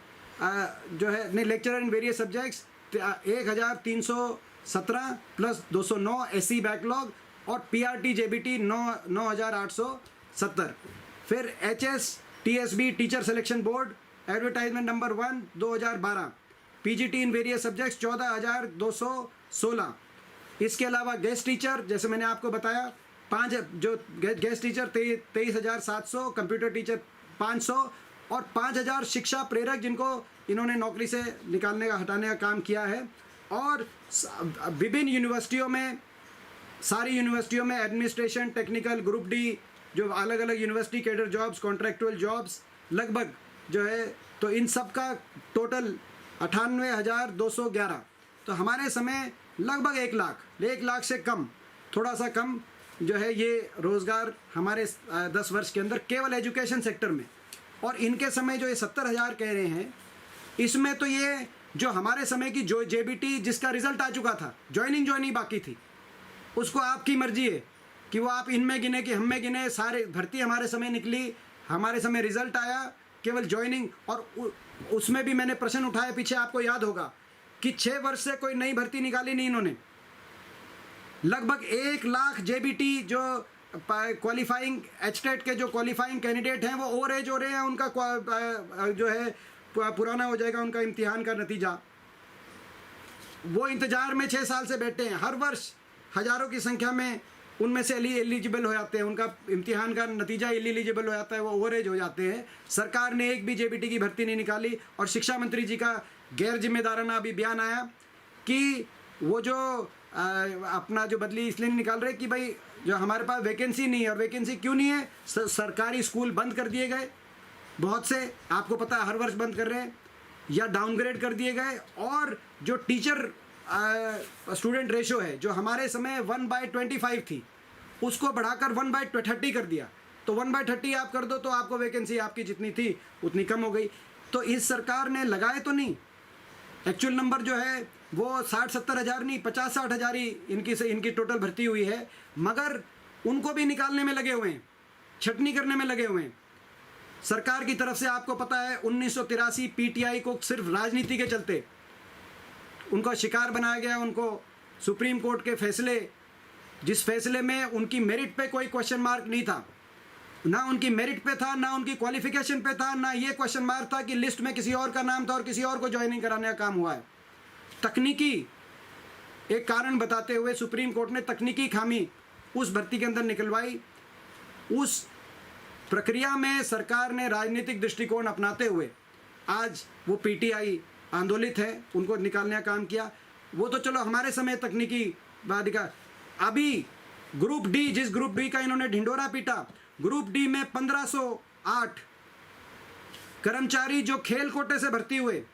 जो है नहीं, lecturer in various subjects 1,317 plus 209 SC backlog, और PRT JBT 9,870। फिर HSTSB teacher selection board advertisement number 1/2012 PGT in various subjects 14,216। इसके अलावा गेस्ट टीचर, जैसे मैंने आपको बताया, 5 जो गेस्ट टीचर 23,700, कंप्यूटर टीचर 500 और 5,000 शिक्षा प्रेरक, जिनको इन्होंने नौकरी से निकालने का, हटाने का काम किया है। और विभिन्न यूनिवर्सिटियों में, सारी यूनिवर्सिटियों में एडमिनिस्ट्रेशन, टेक्निकल, ग्रुप डी, जो अलग अलग university cadre jobs, contractual jobs लगभग जो है, तो इन सब का टोटल 98,211। तो हमारे समय लगभग 1 लाख से कम, थोड़ा सा कम जो है ये रोज़गार हमारे 10 वर्ष के अंदर केवल एजुकेशन सेक्टर में। और इनके समय जो ये 70,000 कह रहे हैं, इसमें तो ये जो हमारे समय की जो JBT जिसका रिज़ल्ट आ चुका था, ज्वाइनिंग बाकी थी, उसको आपकी मर्जी है कि वो आप इनमें गिने कि हम में गिने। सारे भर्ती हमारे समय निकली, हमारे समय रिज़ल्ट आया, केवल ज्वाइनिंग। और उसमें भी मैंने प्रश्न उठाया पीछे, आपको याद होगा कि 6 वर्ष से कोई नई भर्ती निकाली नहीं इन्होंने। लगभग 1 लाख JBT जो क्वालिफाइंग HTET के जो क्वालिफाइंग कैंडिडेट हैं वो ओवर एज हो रहे हैं, उनका जो है पुराना हो जाएगा उनका इम्तिहान का नतीजा। वो इंतज़ार में 6 साल से बैठे हैं, हर वर्ष हज़ारों की संख्या में उनमें से एलिजिबल हो जाते हैं, उनका इम्तिहान का नतीजा एलिजिबल हो जाता है, वो ओवर एज हो जाते हैं। सरकार ने एक भी JBT की भर्ती नहीं निकाली। और शिक्षा मंत्री जी का गैर जिम्मेदाराना अभी बयान आया कि वो जो अपना जो बदली इसलिए नहीं निकाल रहे कि भाई जो हमारे पास वैकेंसी नहीं है। और वैकेंसी क्यों नहीं है? सरकारी स्कूल बंद कर दिए गए बहुत से, आपको पता है हर वर्ष बंद कर रहे हैं, या डाउनग्रेड कर दिए गए। और जो टीचर स्टूडेंट रेशो है, जो हमारे समय 1/25 थी, उसको बढ़ाकर 1/30 कर दिया। तो 1/30 आप कर दो तो आपको वैकेंसी आपकी जितनी थी उतनी कम हो गई। तो इस सरकार ने लगाए तो नहीं, एक्चुअल नंबर जो है वो 60-70 हज़ार नहीं, 50-60 हज़ार ही इनकी टोटल भर्ती हुई है, मगर उनको भी निकालने में लगे हुए हैं, छटनी करने में लगे हुए हैं सरकार की तरफ से। आपको पता है 1983 पीटीआई को सिर्फ राजनीति के चलते उनका शिकार बनाया गया। उनको सुप्रीम कोर्ट के फैसले, जिस फैसले में उनकी मेरिट पे कोई क्वेश्चन मार्क नहीं था, ना उनकी मेरिट पे था, ना उनकी क्वालिफिकेशन पे था, ना ये क्वेश्चन मार्क था कि लिस्ट में किसी और का नाम था और किसी और को ज्वाइनिंग कराने का काम हुआ है। तकनीकी एक कारण बताते हुए सुप्रीम कोर्ट ने तकनीकी खामी उस भर्ती के अंदर निकलवाई। उस प्रक्रिया में सरकार ने राजनीतिक दृष्टिकोण अपनाते हुए आज वो पीटीआई आंदोलित है, उनको निकालने का काम किया। वो तो चलो हमारे समय तकनीकी बाधिका। अभी ग्रुप डी, जिस ग्रुप डी का इन्होंने ढिंडोरा पीटा, ग्रुप डी में 1508 कर्मचारी जो खेल कोटे से भर्ती हुए,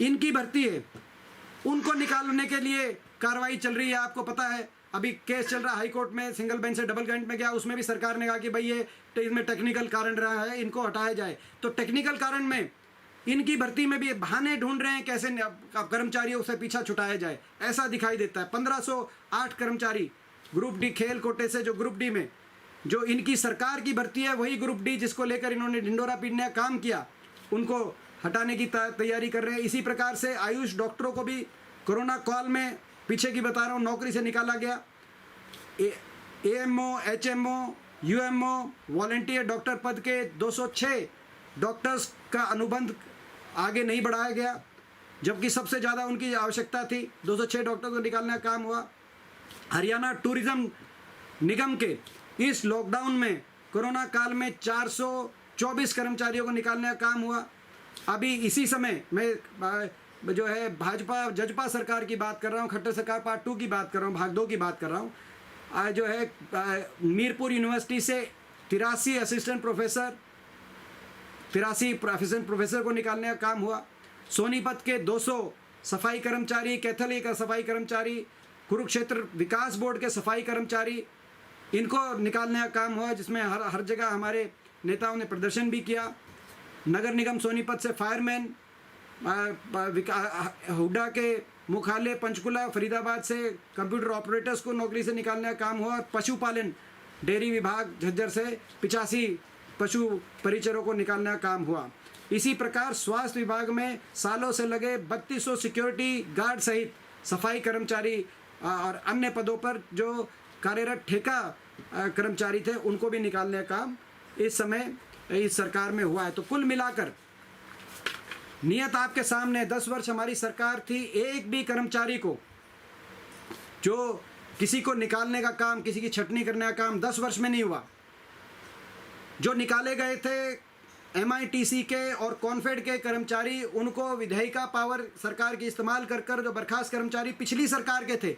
इनकी भर्ती है, उनको निकालने के लिए कार्रवाई चल रही है। आपको पता है अभी केस चल रहा है हाई कोर्ट में, सिंगल बेंच से डबल बेंच में गया, उसमें भी सरकार ने कहा कि भाई ये इसमें टेक्निकल कारण रहा है, इनको हटाया जाए। तो टेक्निकल कारण में इनकी भर्ती में भी बहाने ढूंढ रहे हैं कैसे कर्मचारियों से पीछा छुटाया जाए, ऐसा दिखाई देता है। 1508 कर्मचारी ग्रुप डी खेल कोटे से, जो ग्रुप डी में जो इनकी सरकार की भर्ती है, वही ग्रुप डी जिसको लेकर इन्होंने ढिंडोरा पीटने का काम किया, उनको हटाने की तैयारी कर रहे हैं। इसी प्रकार से आयुष डॉक्टरों को भी कोरोना काल में, पीछे की बता रहा हूँ, नौकरी से निकाला गया। एएमओ, एचएमओ, यूएमओ, वॉलंटियर डॉक्टर पद के 206 डॉक्टर्स का अनुबंध आगे नहीं बढ़ाया गया, जबकि सबसे ज़्यादा उनकी आवश्यकता थी। 206 डॉक्टर को निकालने का काम हुआ। हरियाणा टूरिज्म निगम के इस लॉकडाउन में, कोरोना काल में 424 कर्मचारियों को निकालने का काम हुआ। अभी इसी समय मैं जो है भाजपा जजपा सरकार की बात कर रहा हूँ, खट्टर सरकार पार्ट 2 की बात कर रहा हूँ, भाग 2 की बात कर रहा हूँ। जो है मीरपुर यूनिवर्सिटी से 83 असिस्टेंट प्रोफेसर को निकालने का काम हुआ। सोनीपत के 200 सफाई कर्मचारी, कैथली का सफाई कर्मचारी, कुरुक्षेत्र विकास बोर्ड के सफाई कर्मचारी, इनको निकालने का काम हुआ, जिसमें हर जगह हमारे नेताओं ने प्रदर्शन भी किया। नगर निगम सोनीपत से फायरमैन, हुड्डा के मुख्यालय पंचकुला फरीदाबाद से कंप्यूटर ऑपरेटर्स को नौकरी से निकालने का काम हुआ। पशुपालन डेयरी विभाग झज्जर से 85 पशु परिचरों को निकालने का काम हुआ। इसी प्रकार स्वास्थ्य विभाग में सालों से लगे 3200 सिक्योरिटी गार्ड सहित सफाई कर्मचारी और अन्य पदों पर जो कार्यरत ठेका कर्मचारी थे, उनको भी निकालने का काम इस समय इस सरकार में हुआ है। तो कुल मिलाकर नियत आपके सामने, 10 वर्ष हमारी सरकार थी, एक भी कर्मचारी को जो किसी को निकालने का काम, किसी की छटनी करने का काम 10 वर्ष में नहीं हुआ। जो निकाले गए थे MITC के और कॉन्फेड के कर्मचारी, उनको विधायिका पावर सरकार की इस्तेमाल कर कर जो बर्खास्त कर्मचारी पिछली सरकार के थे,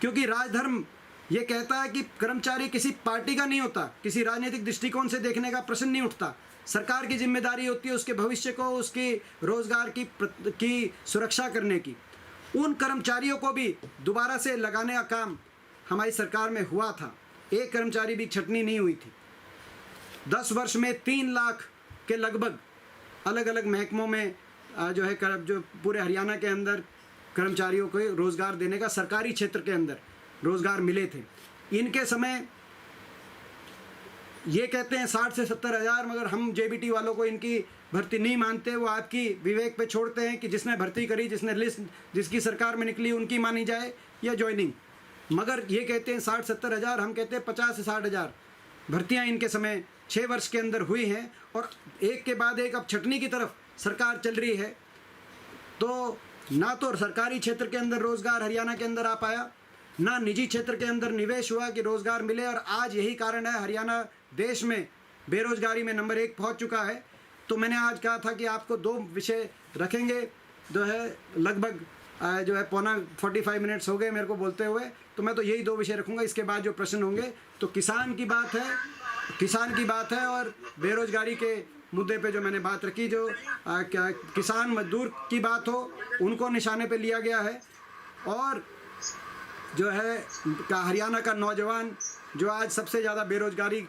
क्योंकि राजधर्म ये कहता है कि कर्मचारी किसी पार्टी का नहीं होता, किसी राजनीतिक दृष्टिकोण से देखने का प्रश्न नहीं उठता। सरकार की जिम्मेदारी होती है उसके भविष्य को, उसकी रोजगार की सुरक्षा करने की। उन कर्मचारियों को भी दोबारा से लगाने का काम हमारी सरकार में हुआ था। एक कर्मचारी भी छटनी नहीं हुई थी। 10 वर्ष में 3 लाख के लगभग अलग अलग महकमों में जो है जो पूरे हरियाणा के अंदर कर्मचारियों को रोज़गार देने का, सरकारी क्षेत्र के अंदर रोज़गार मिले थे। इनके समय ये कहते हैं 60 से 70 हज़ार, मगर हम JBT वालों को इनकी भर्ती नहीं मानते। वो आपकी विवेक पे छोड़ते हैं कि जिसने भर्ती करी, जिसने लिस्ट जिसकी सरकार में निकली, उनकी मानी जाए या ज्वाइनिंग। मगर ये कहते हैं 60-70 हज़ार, हम कहते हैं 50 से 60 हज़ार भर्तियाँ इनके समय 6 वर्ष के अंदर हुई हैं। और एक के बाद एक अब छटनी की तरफ सरकार चल रही है। तो ना तो सरकारी क्षेत्र के अंदर रोज़गार हरियाणा के अंदर आ पाया, ना निजी क्षेत्र के अंदर निवेश हुआ कि रोज़गार मिले। और आज यही कारण है हरियाणा देश में बेरोज़गारी में नंबर 1 पहुंच चुका है। तो मैंने आज कहा था कि आपको 2 विषय रखेंगे, जो है लगभग जो है पौना 45 मिनट्स हो गए मेरे को बोलते हुए, तो मैं तो यही 2 विषय रखूँगा। इसके बाद जो प्रश्न होंगे तो किसान की बात है और बेरोज़गारी के मुद्दे पे जो मैंने बात रखी, जो क्या किसान मजदूर की बात हो, उनको निशाने पे लिया गया है। और जो है हरियाणा का नौजवान जो आज सबसे ज़्यादा बेरोज़गारी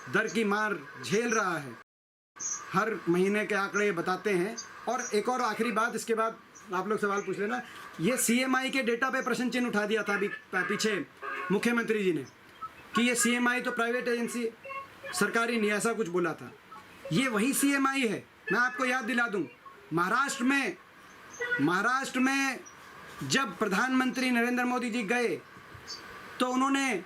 दर की मार झेल रहा है, हर महीने के आंकड़े बताते हैं। और एक और आखिरी बात, इसके बाद आप लोग सवाल पूछ लेना। ये CMI के डेटा पे प्रश्न चिन्ह उठा दिया था अभी पीछे मुख्यमंत्री जी ने कि ये CMI तो प्राइवेट एजेंसी, सरकारी नहीं, ऐसा कुछ बोला था। ये वही CMI है। मैं आपको याद दिला दूं, महाराष्ट्र में जब प्रधानमंत्री नरेंद्र मोदी जी गए तो उन्होंने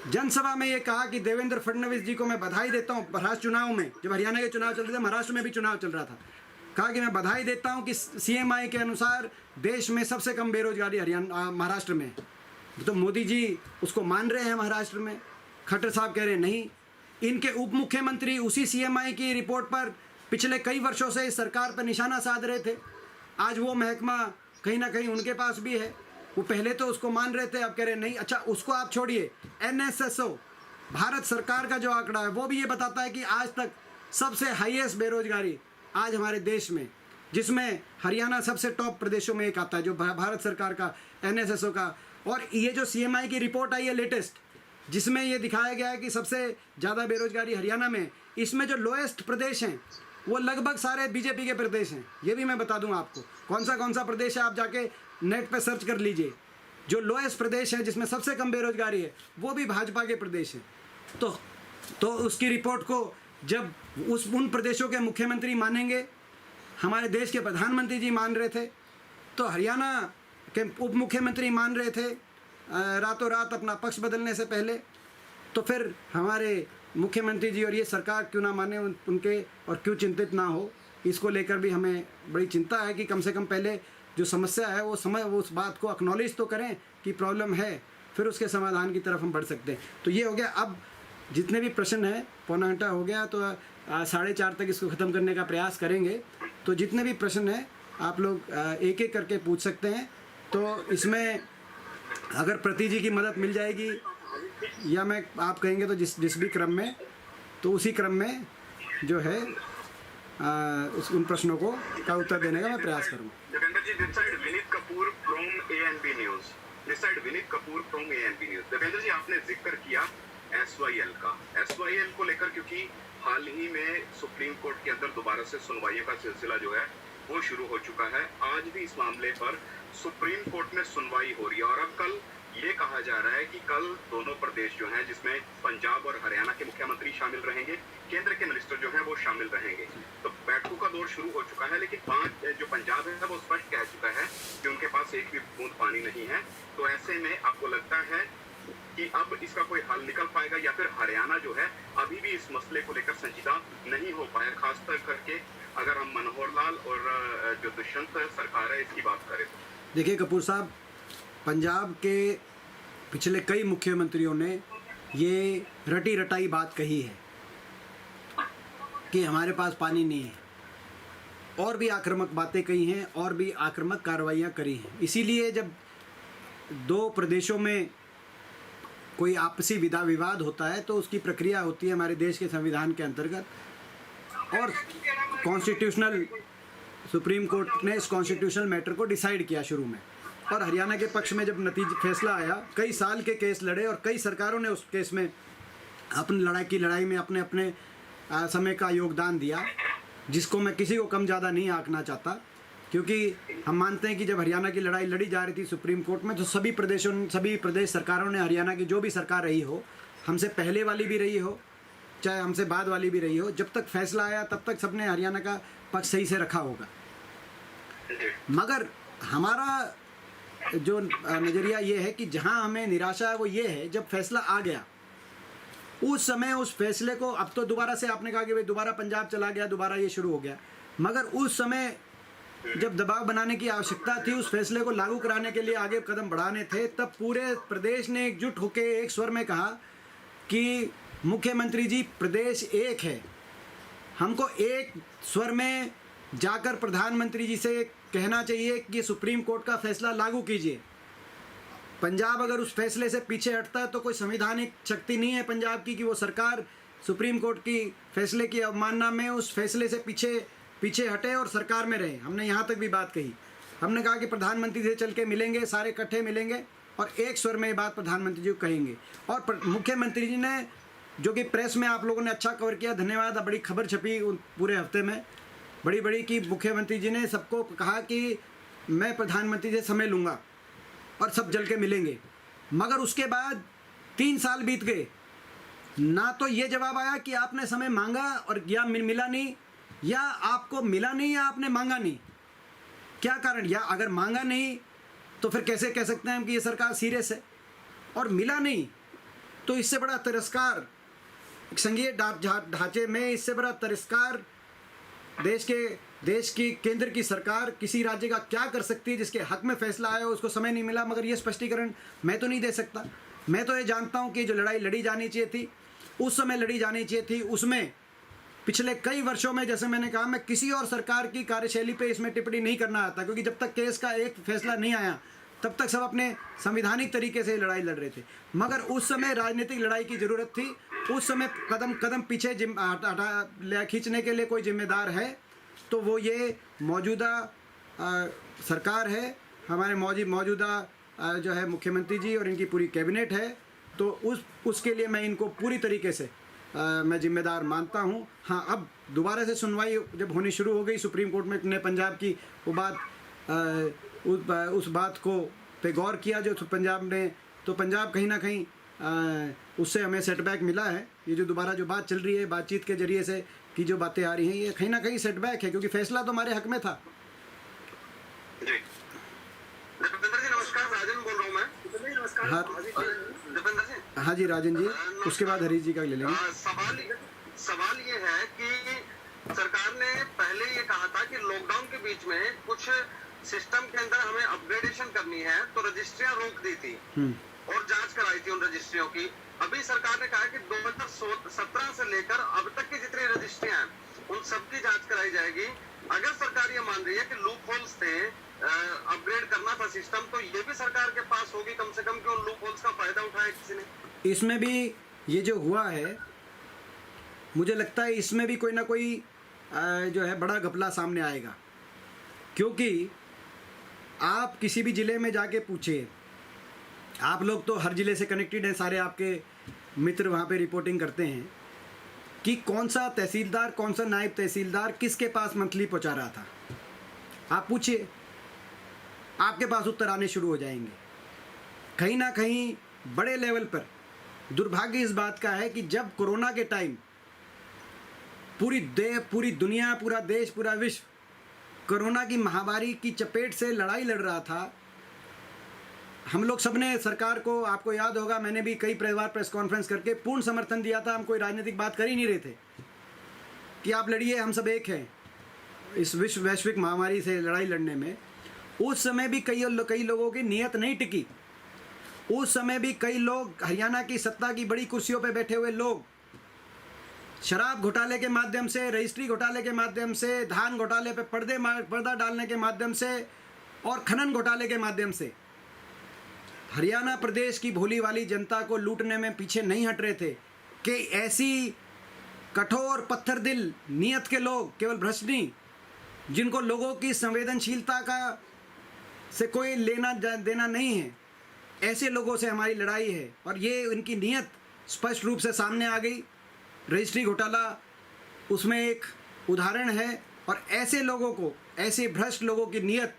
जनसभा में ये कहा कि देवेंद्र फडणवीस जी को मैं बधाई देता हूँ। महाराष्ट्र चुनाव में, जब हरियाणा के चुनाव चल रहे थे, महाराष्ट्र में भी चुनाव चल रहा था, कहा कि मैं बधाई देता हूँ कि CMI के अनुसार देश में सबसे कम बेरोजगारी महाराष्ट्र में है। तो मोदी जी उसको मान रहे हैं महाराष्ट्र में। खट्टर साहब कह रहे हैं नहीं। इनके उप मुख्यमंत्री उसी CMI की रिपोर्ट पर पिछले कई वर्षों से इस सरकार पर निशाना साध रहे थे। आज वो महकमा कहीं ना कहीं उनके पास भी है। वो पहले तो उसको मान रहे थे, अब कह रहे नहीं। अच्छा, उसको आप छोड़िए, NSSO भारत सरकार का जो आंकड़ा है वो भी ये बताता है कि आज तक सबसे हाईएस्ट बेरोजगारी आज हमारे देश में, जिसमें हरियाणा सबसे टॉप प्रदेशों में एक आता है, जो भारत सरकार का NSSO का। और ये जो CMI की रिपोर्ट आई है लेटेस्ट, जिसमें ये दिखाया गया है कि सबसे ज़्यादा बेरोजगारी हरियाणा में, इसमें जो लोएस्ट प्रदेश हैं वो लगभग सारे BJP के प्रदेश हैं। ये भी मैं बता दूं आपको कौन सा प्रदेश है, आप जाके नेट पे सर्च कर लीजिए। जो लोएस्ट प्रदेश है जिसमें सबसे कम बेरोजगारी है वो भी भाजपा के प्रदेश हैं। तो उसकी रिपोर्ट को जब उन प्रदेशों के मुख्यमंत्री मानेंगे, हमारे देश के प्रधानमंत्री जी मान रहे थे, तो हरियाणा के उप मुख्यमंत्री मान रहे थे रातों रात अपना पक्ष बदलने से पहले, तो फिर हमारे मुख्यमंत्री जी और ये सरकार क्यों ना माने उनके, और क्यों चिंतित ना हो। इसको लेकर भी हमें बड़ी चिंता है कि कम से कम पहले जो समस्या है वो उस बात को एक्नॉलेज तो करें कि प्रॉब्लम है, फिर उसके समाधान की तरफ हम बढ़ सकते हैं। तो ये हो गया। अब जितने भी प्रश्न हैं, पौना घंटा हो गया, तो 4:30 तक इसको ख़त्म करने का प्रयास करेंगे। तो जितने भी प्रश्न हैं आप लोग एक एक करके पूछ सकते हैं। तो इसमें अगर प्रति जी की मदद मिल जाएगी या मैं आप कहेंगे तो जिस भी क्रम में, तो उसी क्रम में जो है उन प्रश्नों को का उत्तर देने का मैं प्रयास करूँगा। देवेंद्र जी, this side Vineet Kapoor from ANP News. This side Vineet Kapoor from ANP News. Devendra जी, आपने जिक्र किया SYL का। SYL को लेकर क्योंकि हाल ही में सुप्रीम कोर्ट के अंदर दोबारा से सुनवाइयों का सिलसिला जो है वो शुरू हो चुका है। आज भी इस मामले पर सुप्रीम कोर्ट में सुनवाई हो रही है और अब कल ये कहा जा रहा है कि कल दोनों प्रदेश जो हैं, जिसमें पंजाब और हरियाणा के मुख्यमंत्री शामिल रहेंगे, केंद्र के मिनिस्टर जो हैं वो शामिल रहेंगे। तो बैठकों का दौर शुरू हो चुका है, लेकिन जो पंजाब है वो स्पष्ट कह चुका है कि उनके पास एक भी बूंद पानी नहीं है। तो ऐसे में आपको लगता है कि अब इसका कोई हल निकल पाएगा, या फिर हरियाणा जो है अभी भी इस मसले को लेकर संजीदा नहीं हो पाया, खासकर करके अगर हम मनोहर लाल और जो दुष्यंत सरकार है इसकी बात करें? देखिए कपूर साहब, पंजाब के पिछले कई मुख्यमंत्रियों ने ये रटी रटाई बात कही है कि हमारे पास पानी नहीं है, और भी आक्रामक बातें कही हैं और भी आक्रामक कार्रवाइयाँ करी हैं। इसीलिए जब दो प्रदेशों में कोई आपसी विवाद होता है तो उसकी प्रक्रिया होती है हमारे देश के संविधान के अंतर्गत, और कॉन्स्टिट्यूशनल सुप्रीम कोर्ट ने इस कॉन्स्टिट्यूशनल मैटर को डिसाइड किया शुरू में। और हरियाणा के पक्ष में जब फैसला आया, कई साल के केस लड़े और कई सरकारों ने उस केस में अपनी लड़ाई में अपने अपने समय का योगदान दिया, जिसको मैं किसी को कम ज़्यादा नहीं आंकना चाहता, क्योंकि हम मानते हैं कि जब हरियाणा की लड़ाई लड़ी जा रही थी सुप्रीम कोर्ट में, तो सभी प्रदेश सरकारों ने, हरियाणा की जो भी सरकार रही हो, हमसे पहले वाली भी रही हो चाहे हमसे बाद वाली भी रही हो, जब तक फैसला आया तब तक सबने हरियाणा का पक्ष सही से रखा होगा। मगर हमारा जो नज़रिया ये है कि जहाँ हमें निराशा है वो ये है, जब फैसला आ गया उस समय उस फैसले को, अब तो दोबारा से आपने कहा कि भाई दोबारा पंजाब चला गया, दोबारा ये शुरू हो गया, मगर उस समय जब दबाव बनाने की आवश्यकता थी, उस फैसले को लागू कराने के लिए आगे कदम बढ़ाने थे, तब पूरे प्रदेश ने एकजुट होकर एक स्वर में कहा कि मुख्यमंत्री जी, प्रदेश एक है, हमको एक स्वर में जाकर प्रधानमंत्री जी से कहना चाहिए कि सुप्रीम कोर्ट का फैसला लागू कीजिए। पंजाब अगर उस फैसले से पीछे हटता है तो कोई संवैधानिक शक्ति नहीं है पंजाब की कि वो सरकार सुप्रीम कोर्ट की फैसले की अवमानना में उस फैसले से पीछे हटे और सरकार में रहे। हमने यहाँ तक भी बात कही, हमने कहा कि प्रधानमंत्री से चल के मिलेंगे, सारे इकट्ठे मिलेंगे और एक स्वर में ये बात प्रधानमंत्री जी को कहेंगे। और मुख्यमंत्री जी ने, जो कि प्रेस में आप लोगों ने अच्छा कवर किया, धन्यवाद, बड़ी खबर छपी पूरे हफ्ते में बड़ी कि मुख्यमंत्री जी ने सबको कहा कि मैं प्रधानमंत्री से समय लूँगा और सब जल के मिलेंगे। मगर उसके बाद 3 साल बीत गए, ना तो ये जवाब आया कि आपने समय मांगा और या मिला नहीं, या आपको मिला नहीं, या आपने मांगा नहीं। क्या कारण? या अगर मांगा नहीं तो फिर कैसे कह सकते हैं हम कि ये सरकार सीरियस है, और मिला नहीं तो इससे बड़ा तिरस्कार संघीय ढांचे में, इससे बड़ा तिरस्कार देश की केंद्र की सरकार किसी राज्य का क्या कर सकती है जिसके हक में फैसला आया, उसको समय नहीं मिला। मगर ये स्पष्टीकरण मैं तो नहीं दे सकता। मैं तो ये जानता हूँ कि जो लड़ाई लड़ी जानी चाहिए थी उस समय लड़ी जानी चाहिए थी, उसमें पिछले कई वर्षों में, जैसे मैंने कहा, मैं किसी और सरकार की कार्यशैली पे इसमें टिप्पणी नहीं करना आता, क्योंकि जब तक केस का एक फैसला नहीं आया तब तक सब अपने संवैधानिक तरीके से लड़ाई लड़ रहे थे। मगर उस समय राजनीतिक लड़ाई की ज़रूरत थी। उस समय कदम कदम पीछे खींचने के लिए कोई जिम्मेदार है तो वो ये मौजूदा सरकार है, हमारे मौजूदा जो है मुख्यमंत्री जी और इनकी पूरी कैबिनेट है। तो उसके लिए मैं इनको पूरी तरीके से मैं जिम्मेदार मानता हूँ। हाँ, अब दोबारा से सुनवाई जब होनी शुरू हो गई सुप्रीम कोर्ट में, ने पंजाब की वो बात उस बात को पे गौर किया जो पंजाब ने, तो पंजाब कहीं ना कहीं उससे हमें सेटबैक मिला है। ये जो दोबारा जो बात चल रही है, बातचीत के जरिए से की जो बातें आ रही हैं, ये कहीं ना कहीं सेटबैक है, क्योंकि फैसला तो हमारे हक में था। जी दीपेंद्र जी नमस्कार, राजन बोल रहा हूँ मैं। नमस्कार। हाँ दीपेंद्र जी। हाँ जी राजन जी, उसके बाद हरीश जी का ले लेंगे। सवाल ये है कि सरकार ने पहले ये कहा था कि लॉकडाउन के बीच में कुछ सिस्टम के अंदर हमें अपग्रेडेशन करनी है, तो रजिस्ट्रियां रोक दी थी और जांच कराई थी उन रजिस्ट्रियों की। अभी सरकार ने कहा है कि 2017 से लेकर अब तक की जितनी रजिस्ट्रियां हैं उन सबकी जांच कराई जाएगी। अगर सरकार ये मान रही है कि लूप होल्स थे, अपग्रेड करना था सिस्टम, तो ये भी सरकार के पास होगी कम से कम कि उन लूप होल्स का फायदा उठाए किसी ने। इसमें भी ये जो हुआ है, मुझे लगता है इसमें भी कोई ना कोई जो है बड़ा घपला सामने आएगा। क्योंकि आप किसी भी ज़िले में जाके पूछिए, आप लोग तो हर ज़िले से कनेक्टेड हैं, सारे आपके मित्र वहाँ पे रिपोर्टिंग करते हैं कि कौन सा तहसीलदार, कौन सा नायब तहसीलदार किसके पास मंथली पहुँचा रहा था। आप पूछिए, आपके पास उत्तर आने शुरू हो जाएंगे। कहीं ना कहीं बड़े लेवल पर दुर्भाग्य इस बात का है कि जब कोरोना के टाइम पूरी दुनिया, पूरा देश, पूरा विश्व कोरोना की महामारी की चपेट से लड़ाई लड़ रहा था, हम लोग सबने सरकार को, आपको याद होगा, मैंने भी कई बार प्रेस कॉन्फ्रेंस करके पूर्ण समर्थन दिया था। हम कोई राजनीतिक बात कर ही नहीं रहे थे कि आप लड़िए, हम सब एक हैं इस वैश्विक महामारी से लड़ाई लड़ने में। उस समय भी कई लोगों की नीयत नहीं टिकी। उस समय भी कई लोग, हरियाणा की सत्ता की बड़ी कुर्सियों पे बैठे हुए लोग, शराब घोटाले के माध्यम से, रजिस्ट्री घोटाले के माध्यम से, धान घोटाले पे पर्दा डालने के माध्यम से और खनन घोटाले के माध्यम से हरियाणा प्रदेश की भोली वाली जनता को लूटने में पीछे नहीं हट रहे थे कि ऐसी कठोर पत्थर दिल नीयत के लोग, केवल भ्रष्ट नहीं, जिनको लोगों की संवेदनशीलता का से कोई लेना देना नहीं है, ऐसे लोगों से हमारी लड़ाई है। और ये उनकी नीयत स्पष्ट रूप से सामने आ गई। रजिस्ट्री घोटाला उसमें एक उदाहरण है। और ऐसे लोगों को, ऐसे भ्रष्ट लोगों की नीयत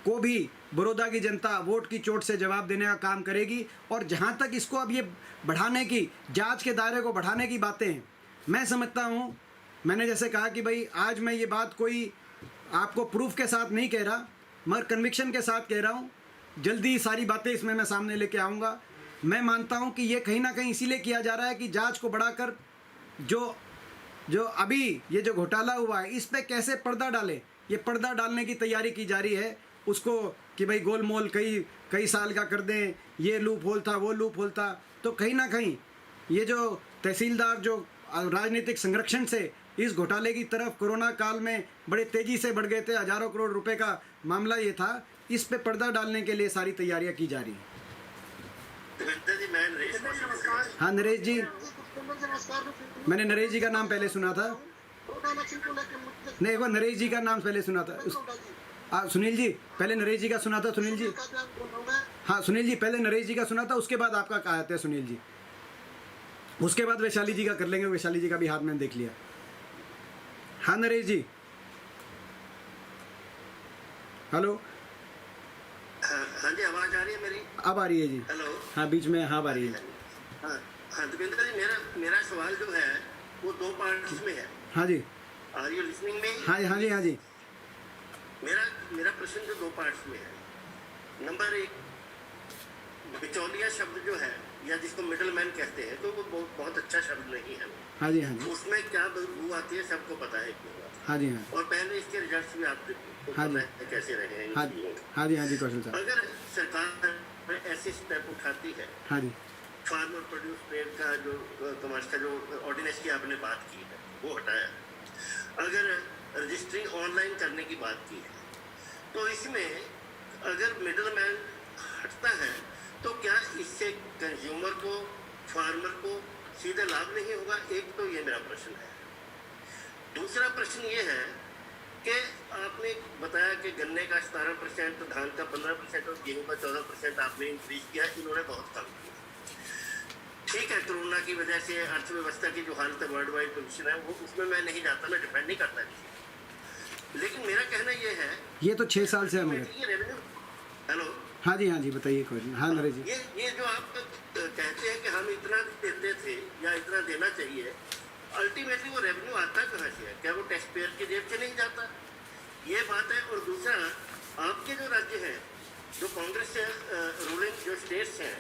को भी बड़ौदा की जनता वोट की चोट से जवाब देने का काम करेगी। और जहाँ तक इसको अब ये बढ़ाने की, जांच के दायरे को बढ़ाने की बातें हैं, मैं समझता हूँ, मैंने जैसे कहा कि भाई आज मैं ये बात कोई आपको प्रूफ के साथ नहीं कह रहा, मगर कन्विक्शन के साथ कह रहा हूँ। जल्दी सारी बातें इसमें मैं सामने लेके आऊँगा। मैं मानता हूँ कि ये कहीं ना कहीं इसीलिए किया जा रहा है कि जांच को बढ़ाकर जो अभी ये जो घोटाला हुआ है इस पे कैसे पर्दा डाले, ये पर्दा डालने की तैयारी की जा रही है उसको, कि भाई गोलमोल कई साल का कर दें, ये लूप होल था, वो लूप होल था। तो कहीं ना कहीं ये जो तहसीलदार जो राजनीतिक संरक्षण से इस घोटाले की तरफ कोरोना काल में बड़े तेज़ी से बढ़ गए थे, हज़ारों करोड़ रुपए का मामला ये था, इस पे पर्दा डालने के लिए सारी तैयारियां की जा रही हैं। हाँ नरेश जी, मैंने नरेश जी का नाम पहले सुना था। नहीं, एक बार नरेश जी का नाम पहले सुना था। सुनील जी, पहले नरेश जी का सुना था। सुनील जी, हाँ सुनील जी, पहले नरेश जी का सुना था, उसके बाद आपका कहा था सुनील जी, उसके बाद वैशाली जी का कर लेंगे। वैशाली जी का भी हाथ मैंने देख लिया। हाँ नरेश जी, हेलो। हाँ जी, आवाज़ आ रही है मेरी? अब आ रही है जी। हेलो। हाँ, बीच में हाँ आ रही है। हाँ हाँ, दीपेंद्र जी, मेरा सवाल जो है वो 2 पार्ट्स में है। हाँ जी। Are you listening me? हाँ हाँ जी, हाँ जी। मेरा प्रश्न जो 2 पार्ट्स में है। नंबर 1, बिचौलिया शब्द जो है या जिसको मिडल मैन कहते हैं, तो वो बहुत अच्छा शब्द नहीं है। हाँ जी, हाँ जी। उसमें क्या बदबू आती है सबको पता है क्यों आती हाँ जी, हाँ। है। और पहले इसके रिजल्ट्स भी आपको हाँ जी। पता है कैसे रहे हैं इन हाँ चीज़ों के। हाँ जी, हाँ जी कौशल साहब। अगर सरकार ऐसे स्टेप उठाती है, हाँ जी। फार्मर प्रोड्यूस ट्रेड का जो कमर्स का जो ऑर्डिनेंस की आपने बात की है वो हटाया, अगर रजिस्ट्रिंग ऑनलाइन करने की बात की है, तो इसमें अगर मिडल मैन हटता है तो क्या इससे कंज्यूमर को, फार्मर को सीधे लाभ नहीं होगा? एक तो ये मेरा प्रश्न है। दूसरा प्रश्न ये है कि आपने बताया कि गन्ने का 17%, धान का 15% और गेहूं का 14% आपने इंक्रीज किया, इन्होंने बहुत कम किया। ठीक है, कोरोना की वजह से अर्थव्यवस्था की जो हालत है, वर्ल्ड वाइड पोजिशन है, वो उसमें मैं नहीं जाता, मैं डिपेंड नहीं करता किसी। लेकिन मेरा कहना ये है, ये तो 6 साल से है मगर। ये रेवेन्यू, हेलो, हाँ जी, हाँ जी बताइए कोई। हाँ नरेश जी। ये जो आप कहते हैं कि हम इतना देते थे या इतना देना चाहिए, अल्टीमेटली वो रेवेन्यू आता कहाँ से है? क्या वो टैक्स पेयर की जेब से नहीं जाता? ये बात है। और दूसरा, आपके जो राज्य हैं, जो कांग्रेस से रूलिंग जो स्टेट्स हैं,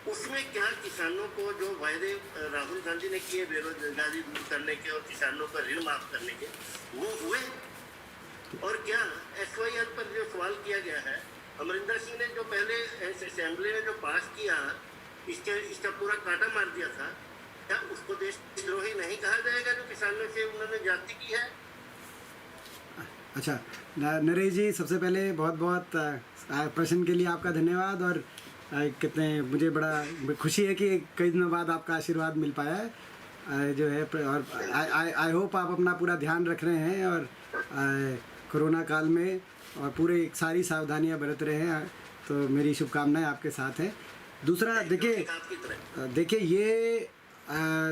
उसमें क्या किसानों को जो वायदे राहुल गांधी ने किए बेरोजगारी दूर करने के और किसानों का ऋण माफ करने के, वो हुए? और क्या SYL पर जो सवाल किया गया है, अमरिंदर सिंह ने जो पहले असेंबली में जो पास किया, इसका पूरा कांटा मार दिया था, क्या उसको देशद्रोही नहीं कहा जाएगा जो किसानों से उन्होंने जाति की है? अच्छा नरेश जी, सबसे पहले बहुत बहुत प्रश्न के लिए आपका धन्यवाद। और कितने मुझे बड़ा खुशी है कि कई दिनों बाद आपका आशीर्वाद मिल पाया है जो है। और आई होप आप अपना पूरा ध्यान रख रहे हैं और कोरोना काल में और पूरे सारी सावधानियां बरत रहे हैं, तो मेरी शुभकामनाएं आपके साथ हैं। दूसरा देखिए ये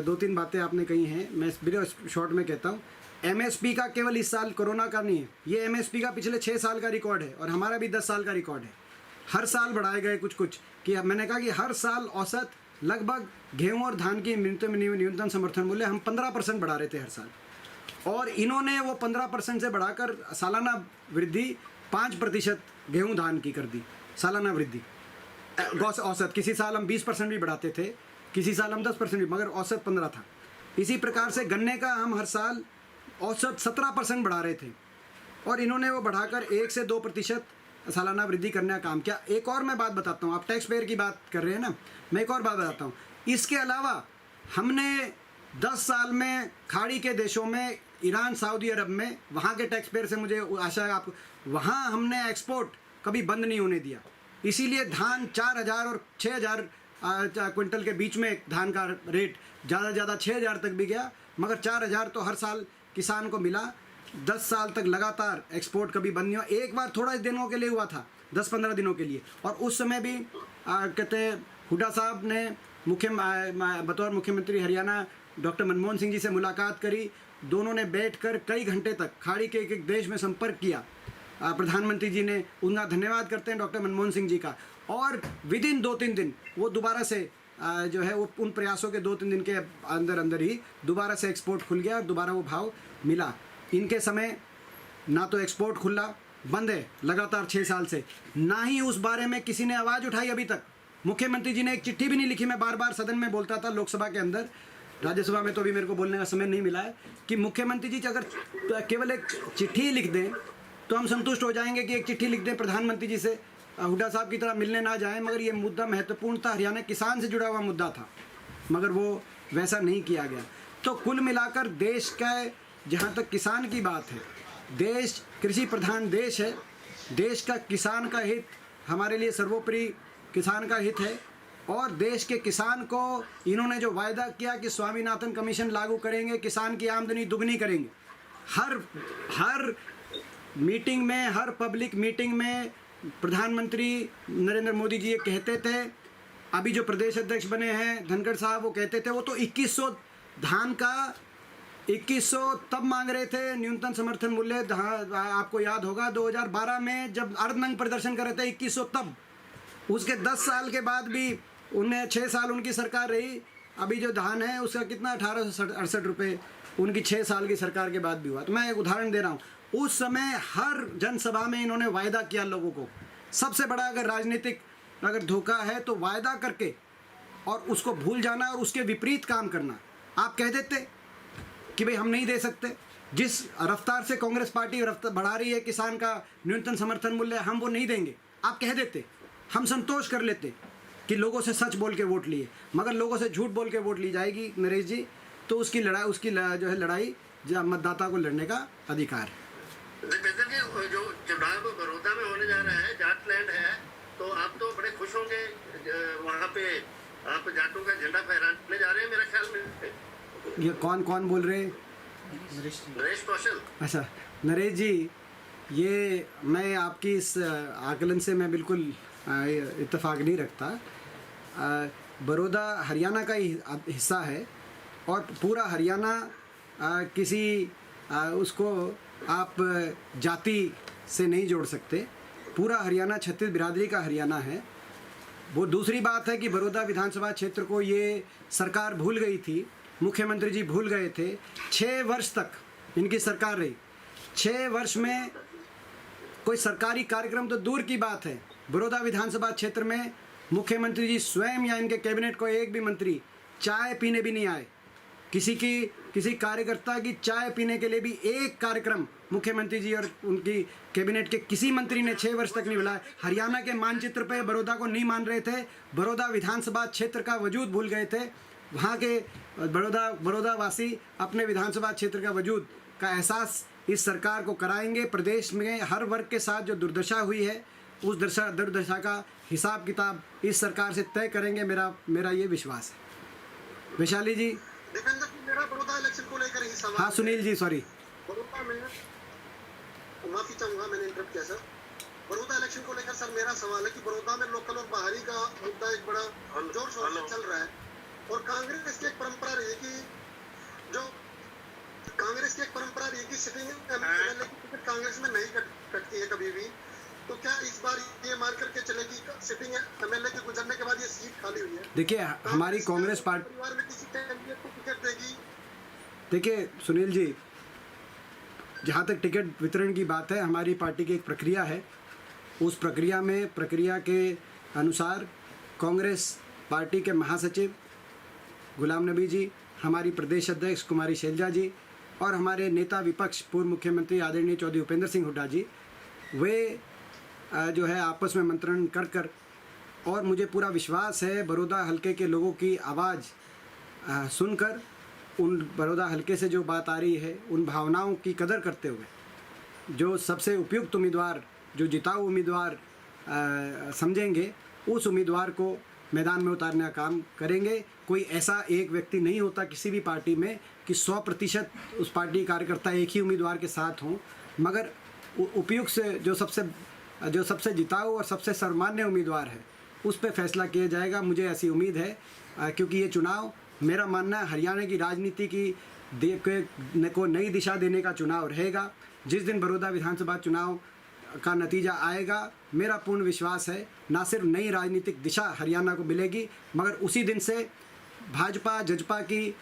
2-3 बातें आपने कही हैं, मैं बिल्कुल शॉर्ट में कहता हूँ। MSP का केवल इस साल कोरोना का नहीं है, ये MSP का पिछले 6 साल का रिकॉर्ड है और हमारा भी 10 साल का रिकॉर्ड है। हर साल बढ़ाए गए कुछ कि मैंने कहा कि हर साल औसत लगभग गेहूं और धान की न्यूनतम समर्थन मूल्य हम 15% बढ़ा रहे थे हर साल, और इन्होंने वो 15% से बढ़ाकर सालाना वृद्धि 5% गेहूं धान की कर दी, सालाना वृद्धि औसत। किसी साल हम 20% भी बढ़ाते थे, किसी साल हम 10% भी, मगर औसत 15 था। इसी प्रकार से गन्ने का हम हर साल औसत 17% बढ़ा रहे थे, और इन्होंने वो बढ़ाकर 1 से 2% सालाना वृद्धि करने का काम किया। एक और मैं बात बताता हूँ, आप टैक्स पेयर की बात कर रहे हैं ना, मैं एक और बात बताता हूँ। इसके अलावा हमने 10 साल में खाड़ी के देशों में, ईरान, सऊदी अरब में, वहाँ के टैक्स पेयर से मुझे आशा है आपको, वहाँ हमने एक्सपोर्ट कभी बंद नहीं होने दिया। इसीलिए धान 4000 और 6000 क्विंटल के बीच में धान का रेट ज़्यादा 6000 तक भी गया, मगर 4000 तो हर साल किसान को मिला। 10 साल तक लगातार एक्सपोर्ट कभी बंद नहीं हुआ। एक बार थोड़ा दिनों के लिए हुआ था, 10-15 दिनों के लिए, और उस समय भी कहते हैं हुड्डा साहब ने बतौर मुख्यमंत्री हरियाणा डॉक्टर मनमोहन सिंह जी से मुलाकात करी। दोनों ने बैठकर कई घंटे तक खाड़ी के एक देश में संपर्क किया। प्रधानमंत्री जी ने, उनका धन्यवाद करते हैं डॉक्टर मनमोहन सिंह जी का, और विदिन 2-3 दिन वो दोबारा से जो है वो उन प्रयासों के 2-3 दिन के अंदर ही दोबारा से एक्सपोर्ट खुल गया और दोबारा वो भाव मिला। इनके समय ना तो एक्सपोर्ट खुला, बंद है लगातार 6 साल से, ना ही उस बारे में किसी ने आवाज़ उठाई अभी तक। मुख्यमंत्री जी ने एक चिट्ठी भी नहीं लिखी। मैं बार बार सदन में बोलता था, लोकसभा के अंदर, राज्यसभा में तो अभी मेरे को बोलने का समय नहीं मिला है, कि मुख्यमंत्री जी अगर केवल एक चिट्ठी लिख दें तो हम संतुष्ट हो जाएंगे कि एक चिट्ठी लिख दें प्रधानमंत्री जी से, हुड्डा साहब की तरह मिलने ना जाएं। मगर ये मुद्दा महत्वपूर्ण था, हरियाणा किसान से जुड़ा हुआ मुद्दा था, मगर वो वैसा नहीं किया गया। तो कुल मिलाकर देश का, जहाँ तक किसान की बात है, देश कृषि प्रधान देश है। देश का किसान का हित हमारे लिए सर्वोपरि किसान का हित है, और देश के किसान को इन्होंने जो वायदा किया कि स्वामीनाथन कमीशन लागू करेंगे, किसान की आमदनी दुगनी करेंगे, हर मीटिंग में, हर पब्लिक मीटिंग में प्रधानमंत्री नरेंद्र मोदी जी ये कहते थे। अभी जो प्रदेश अध्यक्ष बने हैं धनखड़ साहब, वो कहते थे, वो तो 2100 धान का 2100 तब मांग रहे थे न्यूनतम समर्थन मूल्य। हाँ, आपको याद होगा 2012 में जब अर्धनंग प्रदर्शन कर रहे थे 2100 तब। उसके 10 साल के बाद भी उन्हें 6 साल उनकी सरकार रही। अभी जो धान है उसका कितना 1868 रुपये उनकी 6 साल की सरकार के बाद भी हुआ। तो मैं एक उदाहरण दे रहा हूँ, उस समय हर जनसभा में इन्होंने वायदा किया लोगों को। सबसे बड़ा अगर राजनीतिक अगर धोखा है तो वायदा करके और उसको भूल जाना और उसके विपरीत काम करना। आप कह देते कि भाई हम नहीं दे सकते, जिस रफ्तार से कांग्रेस पार्टी बढ़ा रही है किसान का न्यूनतम समर्थन मूल्य, हम वो नहीं देंगे। आप कह देते, हम संतोष कर लेते कि लोगों से सच बोल के वोट लिए। मगर लोगों से झूठ बोल के वोट ली जाएगी नरेश जी, तो उसकी जो है लड़ाई मतदाता को लड़ने का अधिकार है। देवेंद्र जी, जो चुनाव बड़ौदा में होने जा रहा है, जाटलैंड है, तो आप तो बड़े खुश होंगे। वहाँ पे आप जाटों का झंडा फहराने जा रहे हैं मेरे ख्याल में। ये कौन बोल रहे हैं? नरेश कौशल। अच्छा नरेश जी, ये मैं आपकी इस आकलन से मैं बिल्कुल इत्तेफाक नहीं रखता। बड़ौदा हरियाणा का ही हिस्सा है और पूरा हरियाणा किसी उसको आप जाति से नहीं जोड़ सकते। पूरा हरियाणा छत्तीस बिरादरी का हरियाणा है। वो दूसरी बात है कि बड़ौदा विधानसभा क्षेत्र को ये सरकार भूल गई थी, मुख्यमंत्री जी भूल गए थे। 6 वर्ष तक इनकी सरकार रही। 6 वर्ष में कोई सरकारी कार्यक्रम तो दूर की बात है, बड़ौदा विधानसभा क्षेत्र में मुख्यमंत्री जी स्वयं या इनके कैबिनेट को एक भी मंत्री चाय पीने भी नहीं आए। किसी कार्यकर्ता की चाय पीने के लिए भी एक कार्यक्रम मुख्यमंत्री जी और उनकी कैबिनेट के किसी मंत्री ने 6 वर्ष तक नहीं बुलाया। हरियाणा के मानचित्र पे बड़ौदा को नहीं मान रहे थे, बड़ौदा विधानसभा क्षेत्र का वजूद भूल गए थे। वहाँ के बड़ौदा वासी अपने विधानसभा क्षेत्र का वजूद का एहसास इस सरकार को कराएंगे। प्रदेश में हर वर्ग के साथ जो दुर्दशा हुई है उस दुर्दशा का हिसाब किताब इस सरकार से तय करेंगे, मेरा ये विश्वास है। वैशाली जी। देवेंद्र जी, मेरा बड़ौदा इलेक्शन को लेकर ही सवाल। हाँ सुनील जी, सॉरी। बड़ौदा में माफी चाहूंगा, मैंने इंटरप्ट किया सर। बड़ौदा इलेक्शन को लेकर सर मेरा सवाल है कि बड़ौदा में लोकल और बाहरी का मुद्दा एक बड़ा जोर शोर से चल रहा है और कांग्रेस की एक परंपरा रही है कि सिटिंग एमएलए की टिकट कांग्रेस में नहीं कटती है कभी भी। तो क्या इस बार ये मान करके चले कि सिटिंग एमएलए के गुजरने के बाद ये सीट खाली हुई है? देखिए हमारी कांग्रेस पार्टी परिवार में किसी कैंडिडेट को टिकट देगी? देखिए सुनील जी, जहाँ तक टिकट वितरण की बात है, हमारी पार्टी की एक प्रक्रिया है। उस प्रक्रिया के अनुसार कांग्रेस पार्टी के महासचिव गुलाम नबी जी, हमारी प्रदेश अध्यक्ष कुमारी शैलजा जी और हमारे नेता विपक्ष पूर्व मुख्यमंत्री आदरणीय चौधरी उपेंद्र सिंह हुड्डा जी, वे जो है आपस में मंत्रण कर और मुझे पूरा विश्वास है बड़ौदा हलके के लोगों की आवाज़ सुनकर, उन बड़ौदा हलके से जो बात आ रही है उन भावनाओं की कदर करते हुए जो सबसे उपयुक्त उम्मीदवार, जो जिताऊ उम्मीदवार समझेंगे, उस उम्मीदवार को मैदान में उतारने का काम करेंगे। कोई ऐसा एक व्यक्ति नहीं होता किसी भी पार्टी में कि 100% उस पार्टी कार्यकर्ता एक ही उम्मीदवार के साथ हों, मगर उपयुक्त से जो सबसे जिताऊ और सबसे सर्वमान्य उम्मीदवार है उस पर फैसला किया जाएगा। मुझे ऐसी उम्मीद है क्योंकि ये चुनाव, मेरा मानना है, हरियाणा की राजनीति को नई दिशा देने का चुनाव रहेगा। जिस दिन बड़ौदा विधानसभा चुनाव का नतीजा आएगा, मेरा पूर्ण विश्वास है ना सिर्फ नई राजनीतिक दिशा हरियाणा को मिलेगी, मगर उसी दिन से भाजपा जजपा की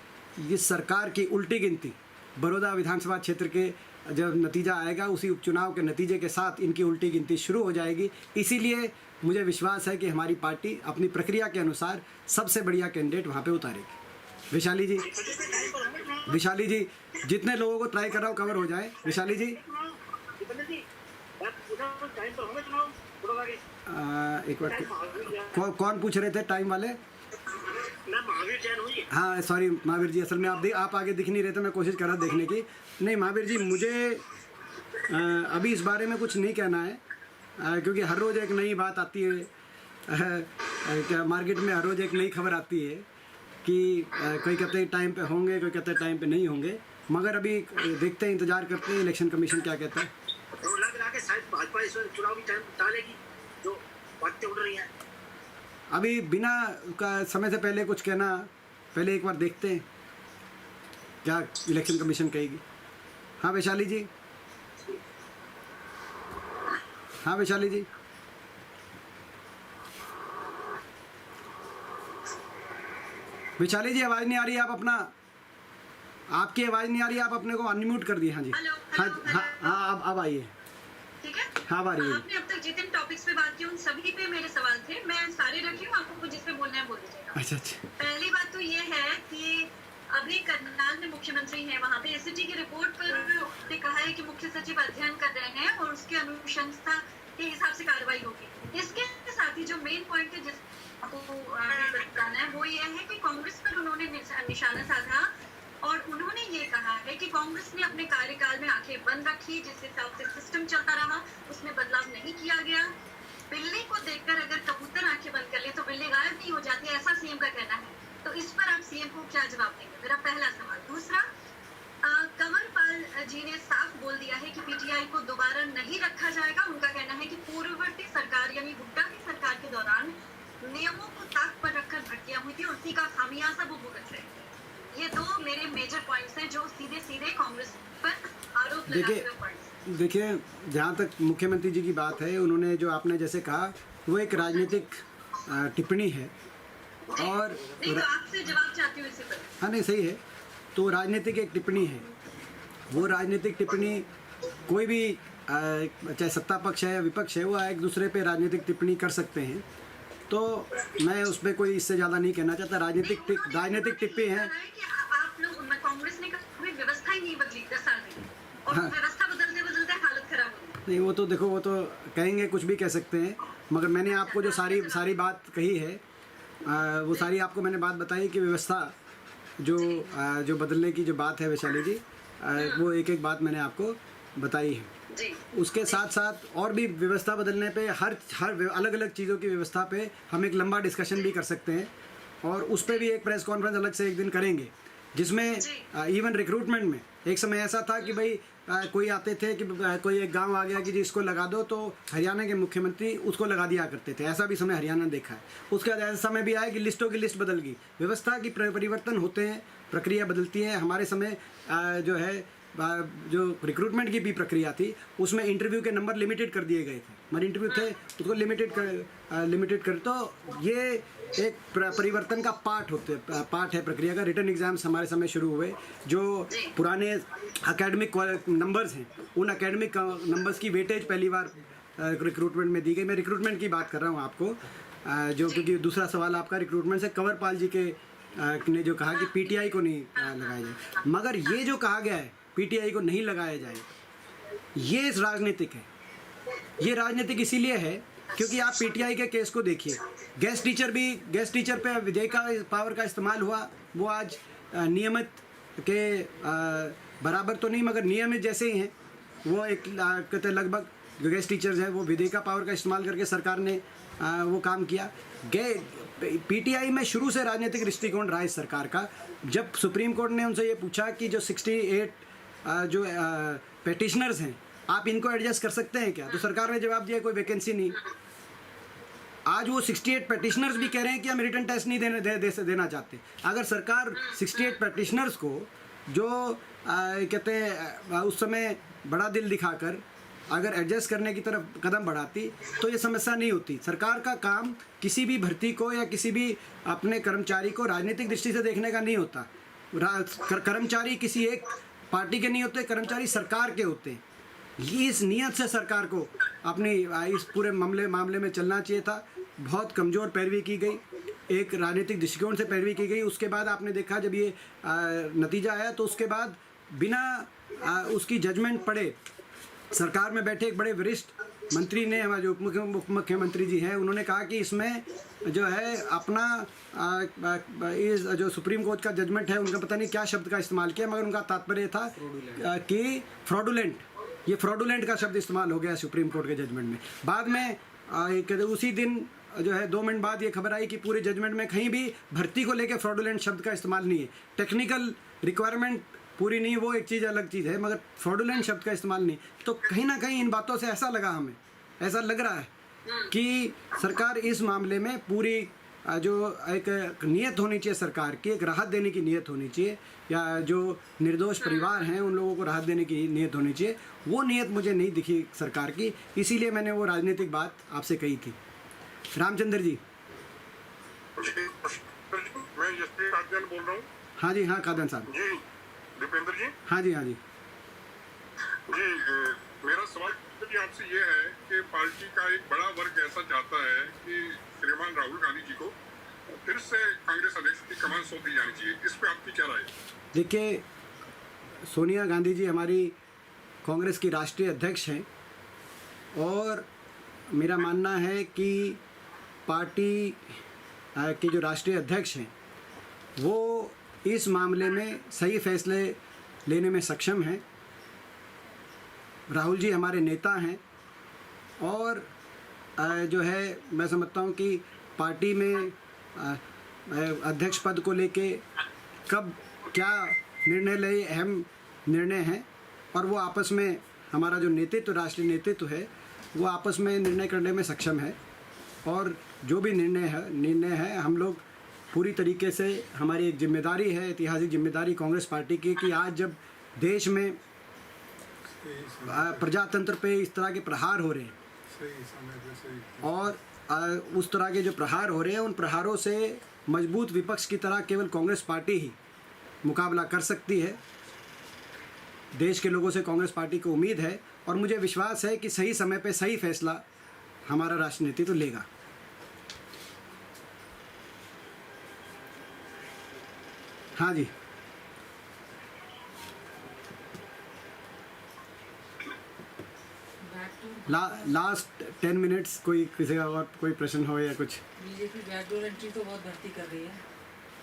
इस सरकार की उल्टी गिनती बड़ौदा विधानसभा क्षेत्र के जब नतीजा आएगा, उसी उपचुनाव के नतीजे के साथ इनकी उल्टी गिनती शुरू हो जाएगी। इसीलिए मुझे विश्वास है कि हमारी पार्टी अपनी प्रक्रिया के अनुसार सबसे बढ़िया कैंडिडेट वहाँ पे उतारेगी। विशाली जी, जितने लोगों को ट्राई कर रहा हूँ कवर हो जाए। विशाली जी, एक बार कौन पूछ रहे थे टाइम वाले? हाँ सॉरी महावीर जी, असल में आप आगे दिख नहीं रहे थे, मैं कोशिश कर रहा देखने की। नहीं महावीर जी, मुझे अभी इस बारे में कुछ नहीं कहना है क्योंकि हर रोज़ एक नई बात आती है, क्या मार्केट में हर रोज़ एक नई खबर आती है कि कोई कहते हैं टाइम पे होंगे, कोई कहते हैं टाइम पे नहीं होंगे, मगर अभी देखते हैं, इंतज़ार करते हैं इलेक्शन कमीशन क्या कहता है। भाजपा इस चुनावी टाइम डालेगी जो बातें उड़ रही हैं। अभी बिना का समय से पहले कुछ कहना, पहले एक बार देखते हैं। क्या इलेक्शन कमीशन कहेगी। हाँ वैशाली जी, हाँ वैशाली जी, वैशाली जी आवाज़ नहीं आ रही है, आप अपना, आपकी आवाज़ नहीं आ रही है, आप अपने को अनम्यूट कर दिए। हाँ जी, हेलो, हाँ हेलो, हाँ हाँ, अब आइए। ठीक है। हाँ आ रही है। आपने अब तक जितने टॉपिक्स पे बात की उन सभी पे मेरे सवाल थे, मैं सारे रखी हूँ, आपको कुछ जिस पे बोलना है बोल दीजिएगा। अच्छा अच्छा, पहली बात तो ये है कि अभी करनाल में मुख्यमंत्री हैं, वहाँ पे एससीटी की रिपोर्ट पर ने कहा है कि मुख्य सचिव अध्ययन कर रहे हैं और उसके अनुशंसा के हिसाब से कार्रवाई होगी। इसके साथ ही जो मेन पॉइंट है जिस आपको बताना है वो ये है कि कांग्रेस पर उन्होंने निशाना साधा और उन्होंने ये कहा है कि कांग्रेस ने अपने कार्यकाल में आंखें बंद रखी, जिस हिसाब से सिस्टम चलता रहा उसमें बदलाव नहीं किया गया। बिल्ली को देखकर अगर कबूतर आंखें बंद कर ले तो बिल्ली गायब नहीं हो जाती, ऐसा सीएम का कहना है। तो इस पर आप सीएम को क्या जवाब देंगे, मेरा पहला सवाल। दूसरा, कंवरपाल जी ने साफ बोल दिया है कि पीटीआई को दोबारा नहीं रखा जाएगा। उनका कहना है कि पूर्ववर्ती सरकार यानी हुड्डा की सरकार के दौरान नियमों को ताक पर रखकर भर्तियां हुई थी और उसी का खामियाजा वो भुगत रहे थे। ये दो मेरे मेजर पॉइंट्स हैं जो सीधे सीधे कांग्रेस पर आरोप लगाते हुए पॉइंट्स। देखिए जहाँ तक मुख्यमंत्री जी की बात है, उन्होंने जो आपने जैसे कहा वो एक राजनीतिक टिप्पणी है और नहीं तो आपसे जवाब चाहती हूँ इसी पर। हाँ नहीं सही है, तो राजनीतिक एक टिप्पणी है। वो राजनीतिक टिप्पणी कोई भी चाहे सत्ता पक्ष है या विपक्ष है, वो एक दूसरे पे राजनीतिक टिप्पणी कर सकते हैं। तो मैं उस पर कोई इससे ज़्यादा नहीं कहना चाहता। राजनीतिक टिप्पणी है कि आप लोग कांग्रेस ने कभी व्यवस्था ही नहीं बदली 10 साल में और हाँ। व्यवस्था बदलते बदलते हालत खराब हो गई। नहीं वो तो देखो, वो तो कहेंगे कुछ भी कह सकते हैं, मगर मैंने आपको जो सारी बात कही है वो सारी आपको मैंने बात बताई कि व्यवस्था जो बदलने की जो बात है वैशाली जी, वो एक एक बात मैंने आपको बताई है। जी उसके साथ साथ और भी व्यवस्था बदलने पे हर अलग अलग चीज़ों की व्यवस्था पे हम एक लंबा डिस्कशन भी कर सकते हैं और उस पर भी एक प्रेस कॉन्फ्रेंस अलग से एक दिन करेंगे, जिसमें इवन रिक्रूटमेंट में एक समय ऐसा था कि भाई कोई आते थे कि कोई एक गांव आ गया कि जी इसको लगा दो, तो हरियाणा के मुख्यमंत्री उसको लगा दिया करते थे। ऐसा भी समय हरियाणा ने देखा है। उसके बाद ऐसा समय भी आया कि लिस्टों की लिस्ट बदल गई। व्यवस्था की परिवर्तन होते हैं, प्रक्रिया बदलती है। हमारे समय जो है जो रिक्रूटमेंट की भी प्रक्रिया थी उसमें इंटरव्यू के नंबर लिमिटेड कर दिए गए थे। हमारे इंटरव्यू थे उसको लिमिटेड कर तो ये एक परिवर्तन का पार्ट है प्रक्रिया का। रिटर्न एग्जाम्स हमारे समय शुरू हुए। जो पुराने एकेडमिक नंबर्स हैं उन एकेडमिक नंबर्स की वेटेज पहली बार रिक्रूटमेंट में दी गई। मैं रिक्रूटमेंट की बात कर रहा हूँ आपको, जो क्योंकि दूसरा सवाल आपका रिक्रूटमेंट से कंवरपाल जी के ने जो कहा कि पीटीआई को नहीं लगाया जाए, मगर ये जो कहा गया है पीटीआई को नहीं लगाया जाए, ये राजनीतिक है। ये राजनीतिक इसीलिए है क्योंकि आप पीटीआई के केस को देखिए। गेस्ट टीचर पे विधेयक का पावर का इस्तेमाल हुआ। वो आज नियमित के बराबर तो नहीं मगर नियमित जैसे ही हैं। वो एक कहते लगभग जो गेस्ट टीचर्स हैं वो विधेयक का पावर का इस्तेमाल करके सरकार ने वो काम किया। पीटीआई में शुरू से राजनीतिक दृष्टिकोण रहा इस सरकार का। जब सुप्रीम कोर्ट ने उनसे ये पूछा कि जो 68 जो पेटिशनर्स हैं आप इनको एडजस्ट कर सकते हैं क्या, तो सरकार ने जवाब दिया कोई वैकेंसी नहीं। आज वो 68 पेटिशनर्स भी कह रहे हैं कि हम रिटर्न टेस्ट नहीं देना चाहते। अगर सरकार 68 पेटिशनर्स को जो कहते हैं उस समय बड़ा दिल दिखाकर अगर एडजस्ट करने की तरफ कदम बढ़ाती तो ये समस्या नहीं होती। सरकार का काम किसी भी भर्ती को या किसी भी अपने कर्मचारी को राजनीतिक दृष्टि से देखने का नहीं होता। कर्मचारी किसी एक पार्टी के नहीं होते, कर्मचारी सरकार के होते हैं। इस नियत से सरकार को अपनी इस पूरे मामले में चलना चाहिए था। बहुत कमज़ोर पैरवी की गई, एक राजनीतिक दृष्टिकोण से पैरवी की गई। उसके बाद आपने देखा जब ये नतीजा आया तो उसके बाद बिना उसकी जजमेंट पढ़े सरकार में बैठे एक बड़े वरिष्ठ मंत्री ने, हमारे जो उप मुख्यमंत्री जी हैं, उन्होंने कहा कि इसमें जो है अपना इस जो सुप्रीम कोर्ट का जजमेंट है उनका पता नहीं क्या शब्द का इस्तेमाल किया, मगर उनका तात्पर्य था कि फ्रॉडुलेंट, ये फ्रॉडुलेंट का शब्द इस्तेमाल हो गया सुप्रीम कोर्ट के जजमेंट में। बाद में उसी दिन जो है 2 मिनट बाद ये खबर आई कि पूरे जजमेंट में कहीं भी भर्ती को लेकर फ्रॉडुलेंट शब्द का इस्तेमाल नहीं है। टेक्निकल रिक्वायरमेंट पूरी नहीं, वो एक चीज़ अलग चीज़ है, मगर फ्रॉडुलेंट शब्द का इस्तेमाल नहीं। तो कहीं ना कहीं इन बातों से ऐसा लगा, हमें ऐसा लग रहा है कि सरकार इस मामले में पूरी जो एक नियत होनी चाहिए सरकार की, एक राहत देने की नियत होनी चाहिए, या जो निर्दोष परिवार हैं उन लोगों को राहत देने की नियत होनी चाहिए, वो नियत मुझे नहीं दिखी सरकार की, इसीलिए मैंने वो राजनीतिक बात आपसे कही थी। रामचंद्र जी। मैं यशवीर कादयान बोल रहा हूँ। हाँ जी, हाँ कादयान साहब जी। दीपेंद्र जी। हाँ जी, हाँ जी जी, मेरा सवाल जी आपसे ये है कि पार्टी का एक बड़ा वर्ग ऐसा चाहता है कि श्रीमान राहुल गांधी जी को फिर से कांग्रेस अध्यक्ष की कमान सौंप दी जानी चाहिए, इस पे आपकी क्या राय है? देखिए, सोनिया गांधी जी हमारी कांग्रेस की राष्ट्रीय अध्यक्ष हैं, और मेरा मानना है कि पार्टी के जो राष्ट्रीय अध्यक्ष हैं वो इस मामले में सही फैसले लेने में सक्षम हैं। राहुल जी हमारे नेता हैं, और जो है मैं समझता हूँ कि पार्टी में अध्यक्ष पद को लेके कब क्या निर्णय ले अहम निर्णय हैं, और वो आपस में हमारा जो नेतृत्व, राष्ट्रीय नेतृत्व है, वो आपस में निर्णय करने में सक्षम है, और जो भी निर्णय है हम लोग पूरी तरीके से, हमारी एक जिम्मेदारी है, ऐतिहासिक जिम्मेदारी कांग्रेस पार्टी की, कि आज जब देश में प्रजातंत्र पे इस तरह के प्रहार हो रहे हैं, और उस तरह के जो प्रहार हो रहे हैं, उन प्रहारों से मजबूत विपक्ष की तरह केवल कांग्रेस पार्टी ही मुकाबला कर सकती है। देश के लोगों से कांग्रेस पार्टी को उम्मीद है, और मुझे विश्वास है कि सही समय पे सही फैसला हमारा राष्ट्रीय नेतृत्व लेगा। हाँ जी। लास्ट 10 मिनट्स, कोई किसी का और कोई प्रश्न हो या कुछ? बीजेपी बैकडोर एंट्री तो बहुत भर्ती कर रही है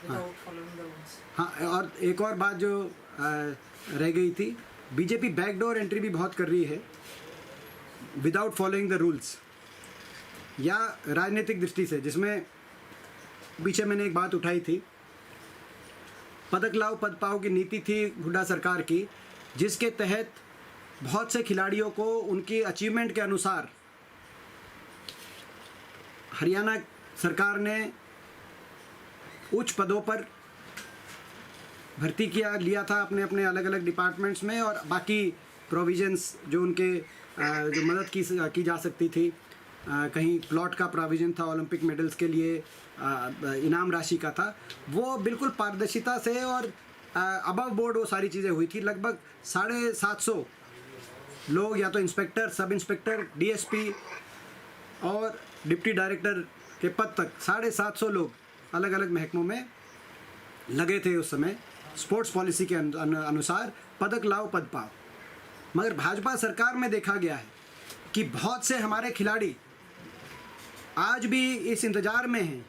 विदाउट फॉलोइंग द रूल्स। हाँ, और एक और बात जो रह गई थी, बीजेपी बैकडोर एंट्री भी बहुत कर रही है विदाउट फॉलोइंग द रूल्स, या राजनीतिक दृष्टि से, जिसमें पीछे मैंने एक बात उठाई थी, पदक लाओ पद पाओ की नीति थी हुड्डा सरकार की, जिसके तहत बहुत से खिलाड़ियों को उनकी अचीवमेंट के अनुसार हरियाणा सरकार ने उच्च पदों पर भर्ती लिया था अपने अपने अलग अलग डिपार्टमेंट्स में, और बाकी प्रोविजंस जो उनके जो मदद की जा सकती थी, कहीं प्लॉट का प्रोविज़न था, ओलंपिक मेडल्स के लिए इनाम राशि का था, वो बिल्कुल पारदर्शिता से और अबव बोर्ड वो सारी चीज़ें हुई थी। लगभग 750 लोग, या तो इंस्पेक्टर, सब इंस्पेक्टर, डीएसपी और डिप्टी डायरेक्टर के पद तक 750 लोग अलग अलग महकमों में लगे थे उस समय, स्पोर्ट्स पॉलिसी के अनुसार पदक लाओ पद पाओ। मगर भाजपा सरकार में देखा गया है कि बहुत से हमारे खिलाड़ी आज भी इस इंतज़ार में हैं,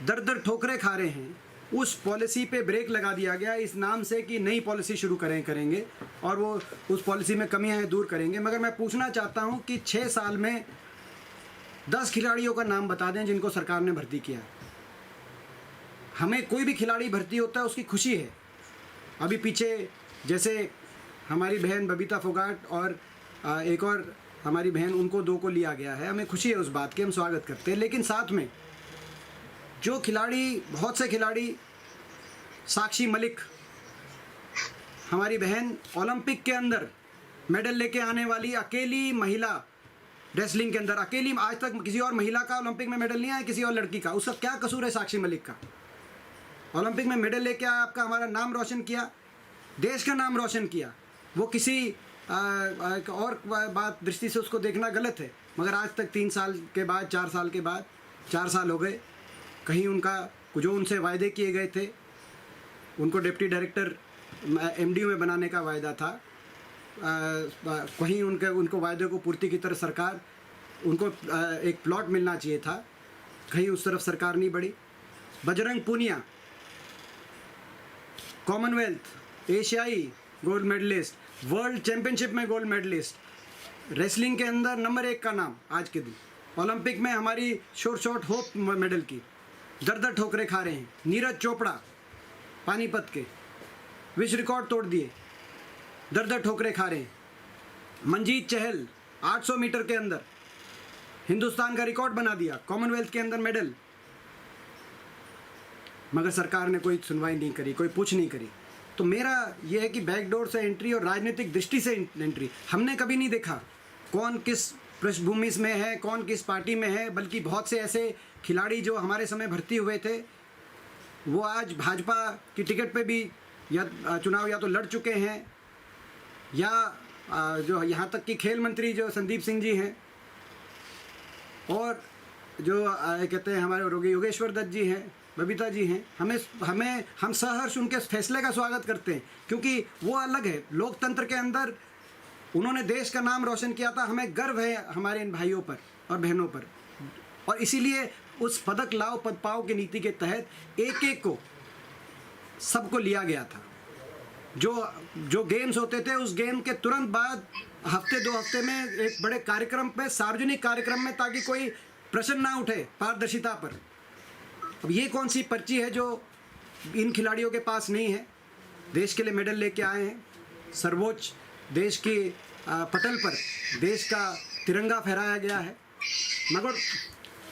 दर दर ठोकरें खा रहे हैं। उस पॉलिसी पे ब्रेक लगा दिया गया इस नाम से कि नई पॉलिसी शुरू करेंगे और वो उस पॉलिसी में कमियां हैं दूर करेंगे। मगर मैं पूछना चाहता हूं कि 6 साल में 10 खिलाड़ियों का नाम बता दें जिनको सरकार ने भर्ती किया। हमें कोई भी खिलाड़ी भर्ती होता है उसकी खुशी है। अभी पीछे जैसे हमारी बहन बबीता फोगाट और एक और हमारी बहन, उनको 2 को लिया गया है, हमें खुशी है उस बात की, हम स्वागत करते हैं। लेकिन साथ में जो खिलाड़ी, बहुत से खिलाड़ी, साक्षी मलिक हमारी बहन, ओलंपिक के अंदर मेडल लेके आने वाली अकेली महिला रेसलिंग के अंदर, अकेली, आज तक किसी और महिला का ओलंपिक में मेडल नहीं आया, किसी और लड़की का। उसका क्या कसूर है साक्षी मलिक का? ओलंपिक में मेडल लेके आया, आपका हमारा नाम रोशन किया, देश का नाम रोशन किया। वो किसी एक और बात दृष्टि से उसको देखना गलत है, मगर आज तक 3 साल के बाद, 4 साल के बाद, 4 साल हो गए, कहीं उनका जो उनसे वायदे किए गए थे, उनको डिप्टी डायरेक्टर एमडीयू में बनाने का वायदा था, कहीं उनको वायदे को पूर्ति की तरफ सरकार, उनको एक प्लॉट मिलना चाहिए था, कहीं उस तरफ सरकार नहीं बढ़ी। बजरंग पूनिया कॉमनवेल्थ, एशियाई गोल्ड मेडलिस्ट, वर्ल्ड चैंपियनशिप में गोल्ड मेडलिस्ट, रेसलिंग के अंदर नंबर 1 का नाम आज के दिन, ओलंपिक में हमारी शॉर्ट होप मेडल की, दर दर ठोकरे खा रहे हैं। नीरज चोपड़ा पानीपत के विश्व रिकॉर्ड तोड़ दिए, दर दर ठोकरे खा रहे हैं। मंजीत चहल 800 मीटर के अंदर हिंदुस्तान का रिकॉर्ड बना दिया, कॉमनवेल्थ के अंदर मेडल, मगर सरकार ने कोई सुनवाई नहीं करी, कोई पूछ नहीं करी। तो मेरा ये है कि बैकडोर से एंट्री और राजनीतिक दृष्टि से एंट्री, हमने कभी नहीं देखा कौन किस पृष्ठभूमि में है, कौन किस पार्टी में है, बल्कि बहुत से ऐसे खिलाड़ी जो हमारे समय भर्ती हुए थे वो आज भाजपा की टिकट पे भी या चुनाव या तो लड़ चुके हैं, या जो यहाँ तक कि खेल मंत्री जो संदीप सिंह जी हैं, और जो कहते हैं हमारे योगेश्वर दत्त जी हैं, बबीता जी हैं, हम सहर्ष उनके फैसले का स्वागत करते हैं, क्योंकि वो अलग है। लोकतंत्र के अंदर उन्होंने देश का नाम रोशन किया था, हमें गर्व है हमारे इन भाइयों पर और बहनों पर, और इसीलिए उस पदक लाओ पद पाओ की नीति के तहत एक एक को सबको लिया गया था। जो गेम्स होते थे उस गेम के तुरंत बाद हफ्ते 2 हफ्ते में एक बड़े कार्यक्रम पे, सार्वजनिक कार्यक्रम में, ताकि कोई प्रश्न ना उठे पारदर्शिता पर। अब ये कौन सी पर्ची है जो इन खिलाड़ियों के पास नहीं है? देश के लिए मेडल लेके आए हैं, सर्वोच्च देश की पटल पर देश का तिरंगा फहराया गया है, मगर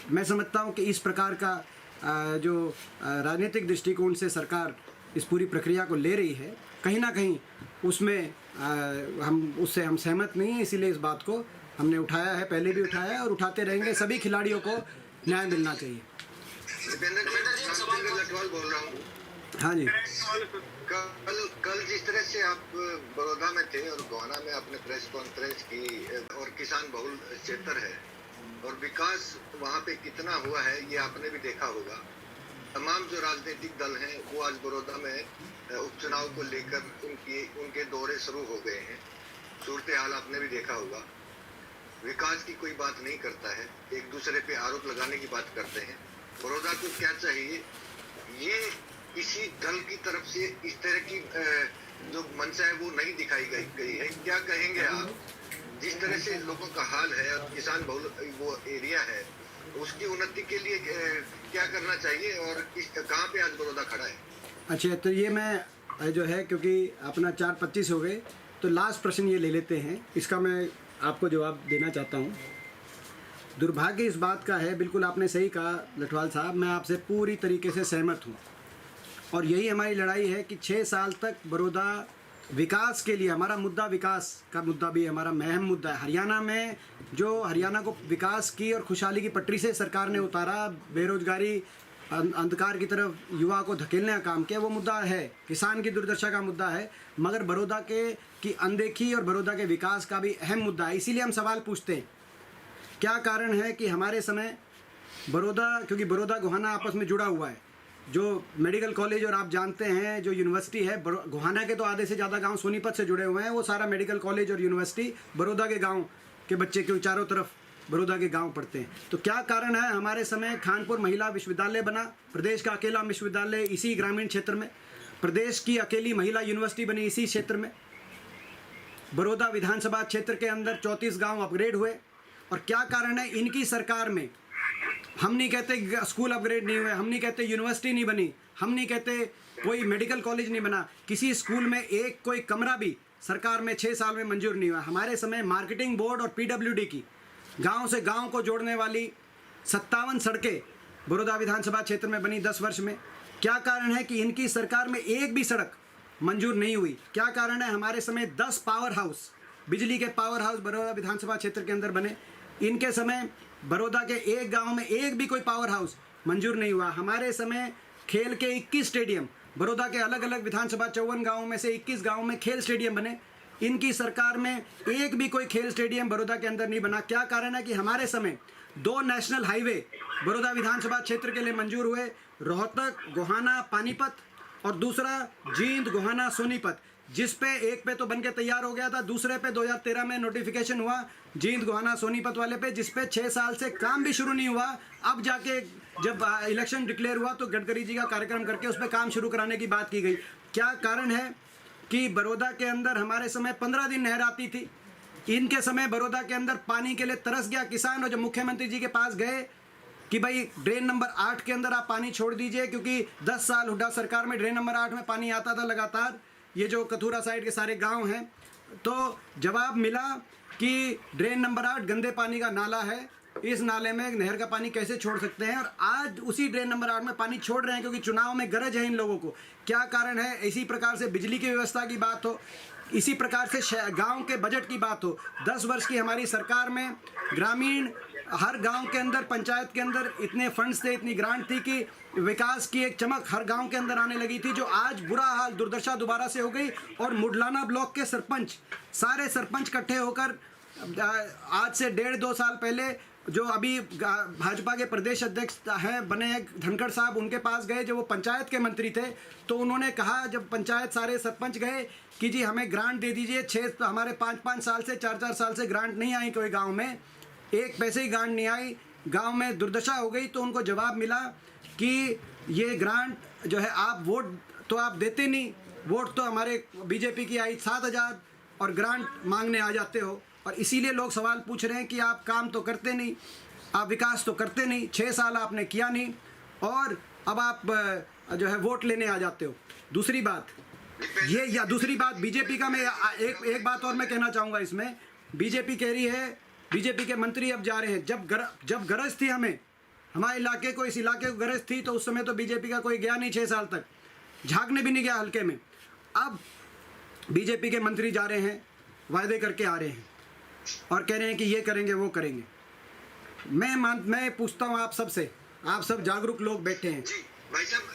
मैं समझता हूँ कि इस प्रकार का जो राजनीतिक दृष्टिकोण से सरकार इस पूरी प्रक्रिया को ले रही है, कहीं ना कहीं उसमें उससे हम सहमत नहीं हैं। इसीलिए इस बात को हमने उठाया है, पहले भी उठाया है और उठाते रहेंगे। सभी खिलाड़ियों को न्याय मिलना चाहिए। लटवाल बोल रहा हूँ। हाँ जी। कल जिस तरह से आप बड़ौदा में थे और गोहाना में आपने प्रेस कॉन्फ्रेंस की, और किसान बहुल क्षेत्र है और विकास वहाँ पे कितना हुआ है ये आपने भी देखा होगा। तमाम जो राजनीतिक दल हैं वो आज बड़ौदा में उपचुनाव को लेकर उनके दौरे शुरू हो गए हैं। सूरत हाल आपने भी देखा होगा। विकास की कोई बात नहीं करता है, एक दूसरे पे आरोप लगाने की बात करते हैं। बड़ौदा को क्या चाहिए? ये किसी दल की तरफ से इस तरह की जो मंशा है वो नहीं दिखाई गई है। क्या कहेंगे आप, जिस तरह से लोगों का हाल है और किसान बहुल वो एरिया है, उसकी उन्नति के लिए क्या करना चाहिए और कहाँ पे आज बड़ौदा खड़ा है? अच्छा, तो ये मैं जो है, क्योंकि अपना 4:25 हो गए, तो लास्ट प्रश्न ये ले लेते हैं, इसका मैं आपको जवाब देना चाहता हूँ। दुर्भाग्य इस बात का है, बिल्कुल आपने सही कहा लटवाल साहब, मैं आपसे पूरी तरीके से सहमत हूँ, और यही हमारी लड़ाई है कि 6 साल तक बड़ौदा विकास के लिए, हमारा मुद्दा विकास का मुद्दा भी हमारा अहम मुद्दा है। हरियाणा में जो हरियाणा को विकास की और खुशहाली की पटरी से सरकार ने उतारा, बेरोजगारी अंधकार की तरफ युवा को धकेलने का काम किया, वो मुद्दा है, किसान की दुर्दशा का मुद्दा है, मगर बड़ौदा की अनदेखी और बड़ौदा के विकास का भी अहम मुद्दा है। इसीलिए हम सवाल पूछते हैं, क्या कारण है कि हमारे समय बड़ौदा, क्योंकि बड़ौदा गोहाना आपस में जुड़ा हुआ है, जो मेडिकल कॉलेज और आप जानते हैं जो यूनिवर्सिटी है, गोहाना के तो आधे से ज़्यादा गांव सोनीपत से जुड़े हुए हैं, वो सारा मेडिकल कॉलेज और यूनिवर्सिटी बड़ौदा के गांव के बच्चे, क्यों चारों तरफ बड़ौदा के गांव पढ़ते हैं। तो क्या कारण है? हमारे समय खानपुर महिला विश्वविद्यालय बना, प्रदेश का अकेला विश्वविद्यालय इसी ग्रामीण क्षेत्र में, प्रदेश की अकेली महिला यूनिवर्सिटी बनी इसी क्षेत्र में, बड़ौदा विधानसभा क्षेत्र के अंदर 34 गाँव अपग्रेड हुए। और क्या कारण है? इनकी सरकार में, हम नहीं कहते स्कूल अपग्रेड नहीं हुए, हम नहीं कहते यूनिवर्सिटी नहीं बनी, हम नहीं कहते कोई मेडिकल कॉलेज नहीं बना, किसी स्कूल में एक कोई कमरा भी सरकार में 6 साल में मंजूर नहीं हुआ। हमारे समय मार्केटिंग बोर्ड और PWD की गांव से गांव को जोड़ने वाली 57 सड़कें बड़ौदा विधानसभा क्षेत्र में बनी 10 वर्ष में। क्या कारण है कि इनकी सरकार में एक भी सड़क मंजूर नहीं हुई? क्या कारण है? हमारे समय 10 पावर हाउस, बिजली के पावर हाउस बड़ौदा विधानसभा क्षेत्र के अंदर बने, इनके समय बड़ौदा के एक गांव में एक भी कोई पावर हाउस मंजूर नहीं हुआ। हमारे समय खेल के 21 स्टेडियम, बड़ौदा के अलग अलग विधानसभा 54 गाँव में से 21 गाँव में खेल स्टेडियम बने, इनकी सरकार में एक भी कोई खेल स्टेडियम बड़ौदा के अंदर नहीं बना। क्या कारण है कि हमारे समय 2 नेशनल हाईवे बड़ौदा विधानसभा क्षेत्र के लिए मंजूर हुए, रोहतक गोहाना पानीपत, और दूसरा जींद गोहाना सोनीपत, जिस पे एक पे तो बनके तैयार हो गया था, दूसरे पे 2013 में नोटिफिकेशन हुआ जींद गोहाना सोनीपत वाले पे, जिस पे 6 साल से काम भी शुरू नहीं हुआ। अब जाके जब इलेक्शन डिक्लेयर हुआ तो गडकरी जी का कार्यक्रम करके उस पर काम शुरू कराने की बात की गई। क्या कारण है कि बड़ौदा के अंदर हमारे समय 15 दिन नहर आती थी, इनके समय बड़ौदा के अंदर पानी के लिए तरस गया किसान, और जब मुख्यमंत्री जी के पास गए कि भाई ड्रेन नंबर 8 के अंदर आप पानी छोड़ दीजिए, क्योंकि 10 साल हुड्डा सरकार में ड्रेन नंबर 8 में पानी आता था लगातार, ये जो कथूरा साइड के सारे गांव हैं, तो जवाब मिला कि ड्रेन नंबर 8 गंदे पानी का नाला है इस नाले में नहर का पानी कैसे छोड़ सकते हैं, और आज उसी ड्रेन नंबर 8 में पानी छोड़ रहे हैं क्योंकि चुनाव में गरज है इन लोगों को। क्या कारण है? इसी प्रकार से बिजली की व्यवस्था की बात हो, इसी प्रकार से गांव के बजट की बात हो। 10 वर्ष की हमारी सरकार में ग्रामीण हर गांव के अंदर, पंचायत के अंदर इतने फंड्स थे, इतनी ग्रांट थी कि विकास की एक चमक हर गांव के अंदर आने लगी थी, जो आज बुरा हाल, दुर्दशा दोबारा से हो गई। और मुडलाना ब्लॉक के सरपंच, सारे सरपंच इकट्ठे होकर आज से 1.5-2 साल पहले जो अभी भाजपा के प्रदेश अध्यक्ष हैं बने हैं धनखड़ साहब, उनके पास गए, जो वो पंचायत के मंत्री थे। तो उन्होंने कहा, जब पंचायत सारे सरपंच गए कि जी हमें ग्रांट दे दीजिए। हमारे 5-5 साल से, 4-4 साल से ग्रांट नहीं आई कोई गांव में, एक पैसे ही ग्रांट नहीं आई, गांव में दुर्दशा हो गई। तो उनको जवाब मिला कि ये ग्रांट जो है, आप वोट तो आप देते नहीं, वोट तो हमारे बीजेपी की आई 7,000 और ग्रांट मांगने आ जाते हो। और इसीलिए लोग सवाल पूछ रहे हैं कि आप काम तो करते नहीं, आप विकास तो करते नहीं, 6 साल आपने किया नहीं, और अब आप जो है वोट लेने आ जाते हो। दूसरी बात ये, या दूसरी बात बीजेपी का, मैं एक बात और मैं कहना चाहूँगा इसमें। बीजेपी कह रही है, बीजेपी के मंत्री अब जा रहे हैं, जब गरज थी हमें, हमारे इलाके को, इस इलाके को गरज थी, तो उस समय तो बीजेपी का कोई गया नहीं, 6 साल तक झांकने भी नहीं गया हल्के में। अब बीजेपी के मंत्री जा रहे हैं, वायदे करके आ रहे हैं और कह रहे हैं कि ये करेंगे वो करेंगे। मैं पूछता हूँ आप सबसे, आप सब जागरूक लोग बैठे हैं,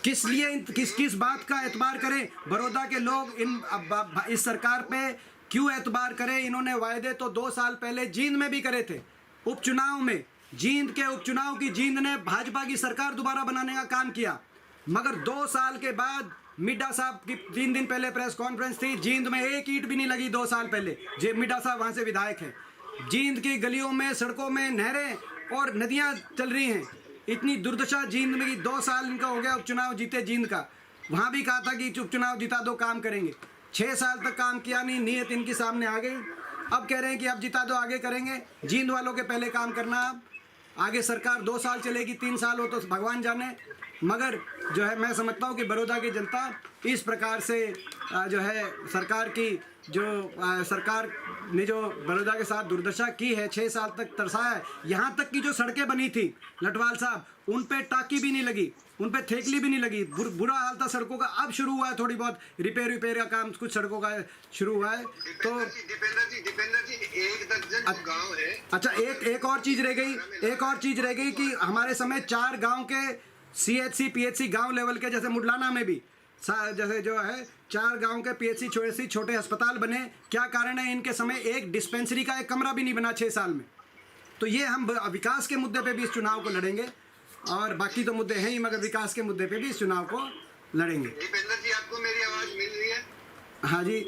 किस लिए, किस बात का एतबार करें? बड़ौदा के लोग इस सरकार पे क्यों एतबार करें? इन्होंने वायदे तो 2 साल पहले जींद में भी करे थे, उपचुनाव में। जींद के उपचुनाव की, जींद ने भाजपा की सरकार दोबारा बनाने का काम किया, मगर 2 साल के बाद मिड्डा साहब की 3 दिन पहले प्रेस कॉन्फ्रेंस थी, जींद में एक ईंट भी नहीं लगी 2 साल पहले। जे मिड्डा साहब वहाँ से विधायक हैं। जींद की गलियों में, सड़कों में नहरें और नदियाँ चल रही हैं। इतनी दुर्दशा जींद में कि 2 साल इनका हो गया उपचुनाव जीते जींद का। वहाँ भी कहा था कि उपचुनाव जिता दो, काम करेंगे। 6 साल तक काम किया नहीं, नीयत इनकी सामने आ गई। अब कह रहे हैं कि अब जिता दो, आगे करेंगे। जींद वालों के पहले काम करना, आगे सरकार 2 साल चलेगी, 3 साल हो तो भगवान जाने। मगर जो है, मैं समझता हूँ कि बड़ौदा की जनता इस प्रकार से जो है सरकार की, जो सरकार ने जो बड़ौदा के साथ दुर्दशा की है, 6 साल तक तरसाया है। यहाँ तक कि जो सड़कें बनी थी लटवाल साहब, उन पे टाकी भी नहीं लगी, उन पे थेकली भी नहीं लगी, बुरा हाल था सड़कों का। अब शुरू हुआ है थोड़ी बहुत रिपेयर का काम, कुछ सड़कों का शुरू हुआ है। तो दीपेंद्र जी 1 दर्जन गांव है। अच्छा, एक और चीज़ रह गई कि हमारे समय 4 गाँव के CHC PHC गांव लेवल के, जैसे मुडलाना में भी जैसे जो है 4 गांव के PHC छोटे अस्पताल बने। क्या कारण है? इनके समय एक डिस्पेंसरी का एक कमरा भी नहीं बना 6 साल में। तो ये हम विकास के मुद्दे पे भी इस चुनाव को लड़ेंगे, और बाकी तो मुद्दे हैं ही, मगर विकास के मुद्दे पे भी इस चुनाव को लड़ेंगे। दीपेंद्र जी, आपको मेरी आवाज़ मिल रही है? हाँ जी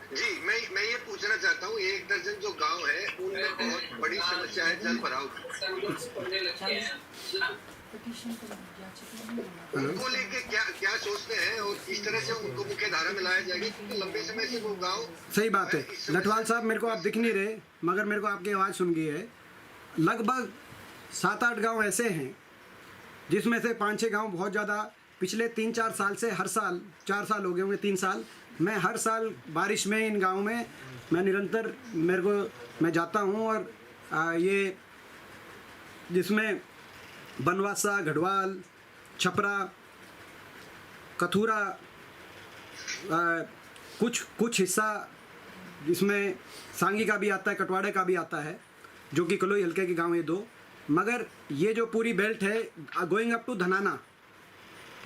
जी, मैं ये पूछना चाहता हूँ, 1 दर्जन जो गांव है उनमें बहुत बड़ी समस्या है जल भराव की। उनको लेके क्या सोचते हैं और किस तरह से उनको मुख्य धारा में लाया जाएगा, क्योंकि लंबे समय से वो गांव। सही बात है लटवाल साहब, मेरे को आप दिख नहीं रहे, मगर मेरे को आपकी आवाज़ सुन गई है। लगभग 7-8 गांव ऐसे हैं जिसमें से 5-6 गांव बहुत ज़्यादा पिछले 3-4 साल से, हर साल, 4 साल हो गए होंगे, 3 साल, मैं हर साल बारिश में इन गाँव में मैं निरंतर मैं जाता हूँ। और ये जिसमें बनवासा, गढ़वाल, छपरा, कथूरा, कुछ हिस्सा जिसमें सांगी का भी आता है, कटवाड़े का भी आता है, जो कि कलोई हल्के के गांव, ये 2। मगर ये जो पूरी बेल्ट है गोइंग अप टू धनाना,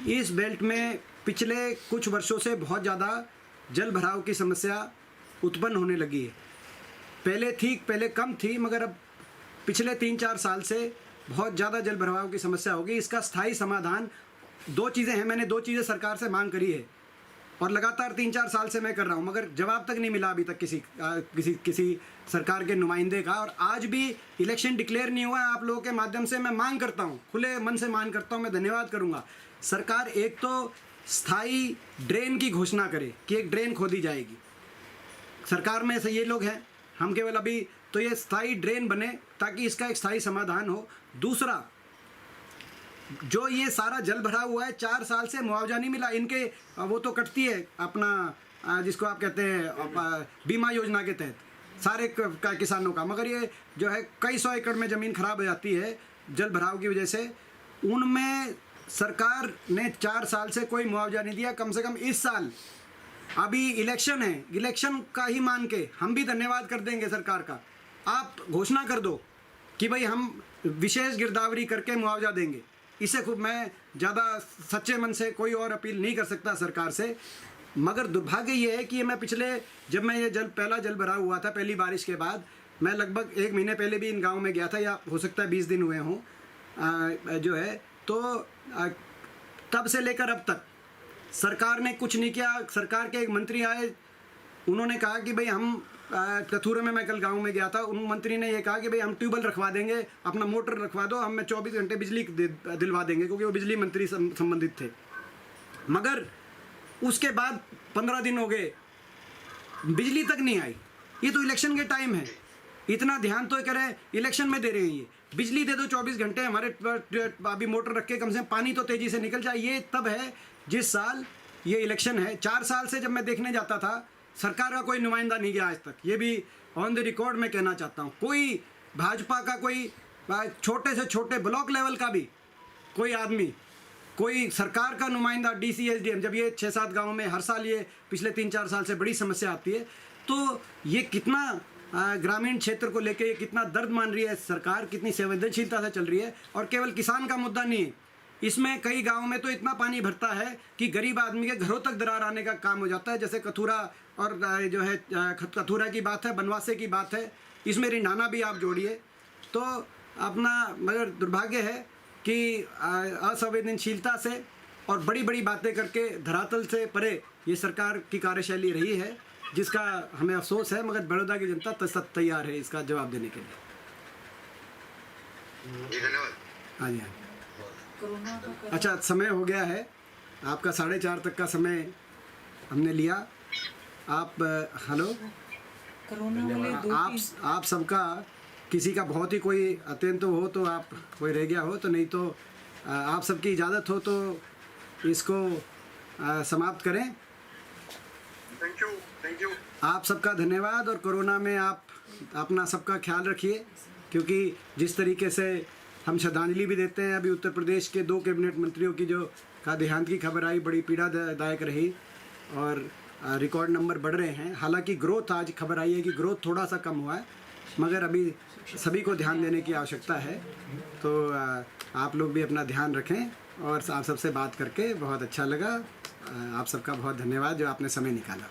इस बेल्ट में पिछले कुछ वर्षों से बहुत ज़्यादा जल भराव की समस्या उत्पन्न होने लगी है। पहले कम थी, मगर अब पिछले 3-4 साल से बहुत ज़्यादा जल भराव की समस्या होगी। इसका स्थायी समाधान 2 चीज़ें हैं। मैंने 2 चीज़ें सरकार से मांग करी है और लगातार 3-4 साल से मैं कर रहा हूँ, मगर जवाब तक नहीं मिला अभी तक किसी सरकार के नुमाइंदे का। और आज भी इलेक्शन डिक्लेयर नहीं हुआ है। आप लोगों के माध्यम से मैं मांग करता हूँ, खुले मन से मांग करता हूँ, मैं धन्यवाद करूँगा। सरकार एक तो स्थायी ड्रेन की घोषणा करे कि एक ड्रेन खोदी जाएगी। सरकार में से ये लोग हैं, हम केवल अभी तो ये स्थायी ड्रेन बने ताकि इसका एक स्थायी समाधान हो। दूसरा, जो ये सारा जल भरा हुआ है, 4 साल से मुआवजा नहीं मिला इनके, वो तो कटती है अपना जिसको आप कहते हैं बीमा योजना के तहत, सारे का किसानों का, मगर ये जो है कई सौ एकड़ में ज़मीन खराब हो जाती है जल भराव की वजह से। उनमें सरकार ने 4 साल से कोई मुआवजा नहीं दिया। कम से कम इस साल अभी इलेक्शन है, इलेक्शन का ही मान के हम भी धन्यवाद कर देंगे सरकार का। आप घोषणा कर दो कि भाई हम विशेष गिरदावरी करके मुआवजा देंगे। इससे खूब मैं ज़्यादा सच्चे मन से कोई और अपील नहीं कर सकता सरकार से। मगर दुर्भाग्य ये है कि मैं जब मैं ये पहला जल भराव हुआ था पहली बारिश के बाद, मैं लगभग 1 महीने पहले भी इन गाँव में गया था, या हो सकता है 20 दिन हुए हों जो है। तो तब से लेकर अब तक सरकार ने कुछ नहीं किया। सरकार के एक मंत्री आए, उन्होंने कहा कि भाई हम कथूरे में, मैं कल गांव में गया था, उन मंत्री ने ये कहा कि भाई हम ट्यूबवेल रखवा देंगे, अपना मोटर रखवा दो, हमें 24 घंटे बिजली दिलवा देंगे, क्योंकि वो बिजली मंत्री संबंधित थे। मगर उसके बाद 15 दिन हो गए, बिजली तक नहीं आई। ये तो इलेक्शन के टाइम है, इतना ध्यान तो करें, इलेक्शन में दे रहे हैं ये, बिजली दे दो 24 घंटे, हमारे अभी मोटर रख के कम से कम पानी तो तेज़ी से निकल जाए। ये तब है जिस साल ये इलेक्शन है। 4 साल से जब मैं देखने जाता था, सरकार का कोई नुमाइंदा नहीं गया आज तक। ये भी ऑन द रिकॉर्ड मैं कहना चाहता हूँ। कोई भाजपा का कोई छोटे से छोटे ब्लॉक लेवल का भी कोई आदमी, कोई सरकार का नुमाइंदा, DC SDM, जब ये 6-7 गाँव में हर साल ये पिछले 3-4 साल से बड़ी समस्या आती है, तो ये कितना ग्रामीण क्षेत्र को लेके ये कितना दर्द मान रही है सरकार, कितनी संवेदनशीलता से चल रही है। और केवल किसान का मुद्दा नहीं है, इसमें कई गाँव में तो इतना पानी भरता है कि गरीब आदमी के घरों तक दरार आने का काम हो जाता है। जैसे कथूरा और जो है कथूरा की बात है, बनवासे की बात है, इसमें रिंडाना भी आप जोड़िए तो अपना। मगर दुर्भाग्य है कि असंवेदनशीलता से और बड़ी बड़ी बातें करके धरातल से परे ये सरकार की कार्यशैली रही है, जिसका हमें अफसोस है। मगर बड़ौदा की जनता तैयार है इसका जवाब देने के लिए। जी धन्यवाद। हाँ जी, हाँ। कोरोना का अच्छा, समय हो गया है आपका, 4:30 तक का समय हमने लिया। आप हेलो, कोरोना वाले 2-3 आप सबका किसी का बहुत ही कोई अत्यंत हो तो आप कोई रह गया हो तो, नहीं तो आप सबकी इजाज़त हो तो इसको समाप्त करें। Thank you. आप सबका धन्यवाद। और कोरोना में आप अपना सबका ख्याल रखिए, क्योंकि जिस तरीके से हम श्रद्धांजलि भी देते हैं, अभी उत्तर प्रदेश के 2 कैबिनेट मंत्रियों की जो का देहांत की खबर आई, बड़ी पीड़ादायक रही और रिकॉर्ड नंबर बढ़ रहे हैं। हालांकि ग्रोथ, आज खबर आई है कि ग्रोथ थोड़ा सा कम हुआ है, मगर अभी सभी को ध्यान देने की आवश्यकता है। तो आप लोग भी अपना ध्यान रखें। और आप सबसे बात करके बहुत अच्छा लगा। आप सबका बहुत धन्यवाद जो आपने समय निकाला।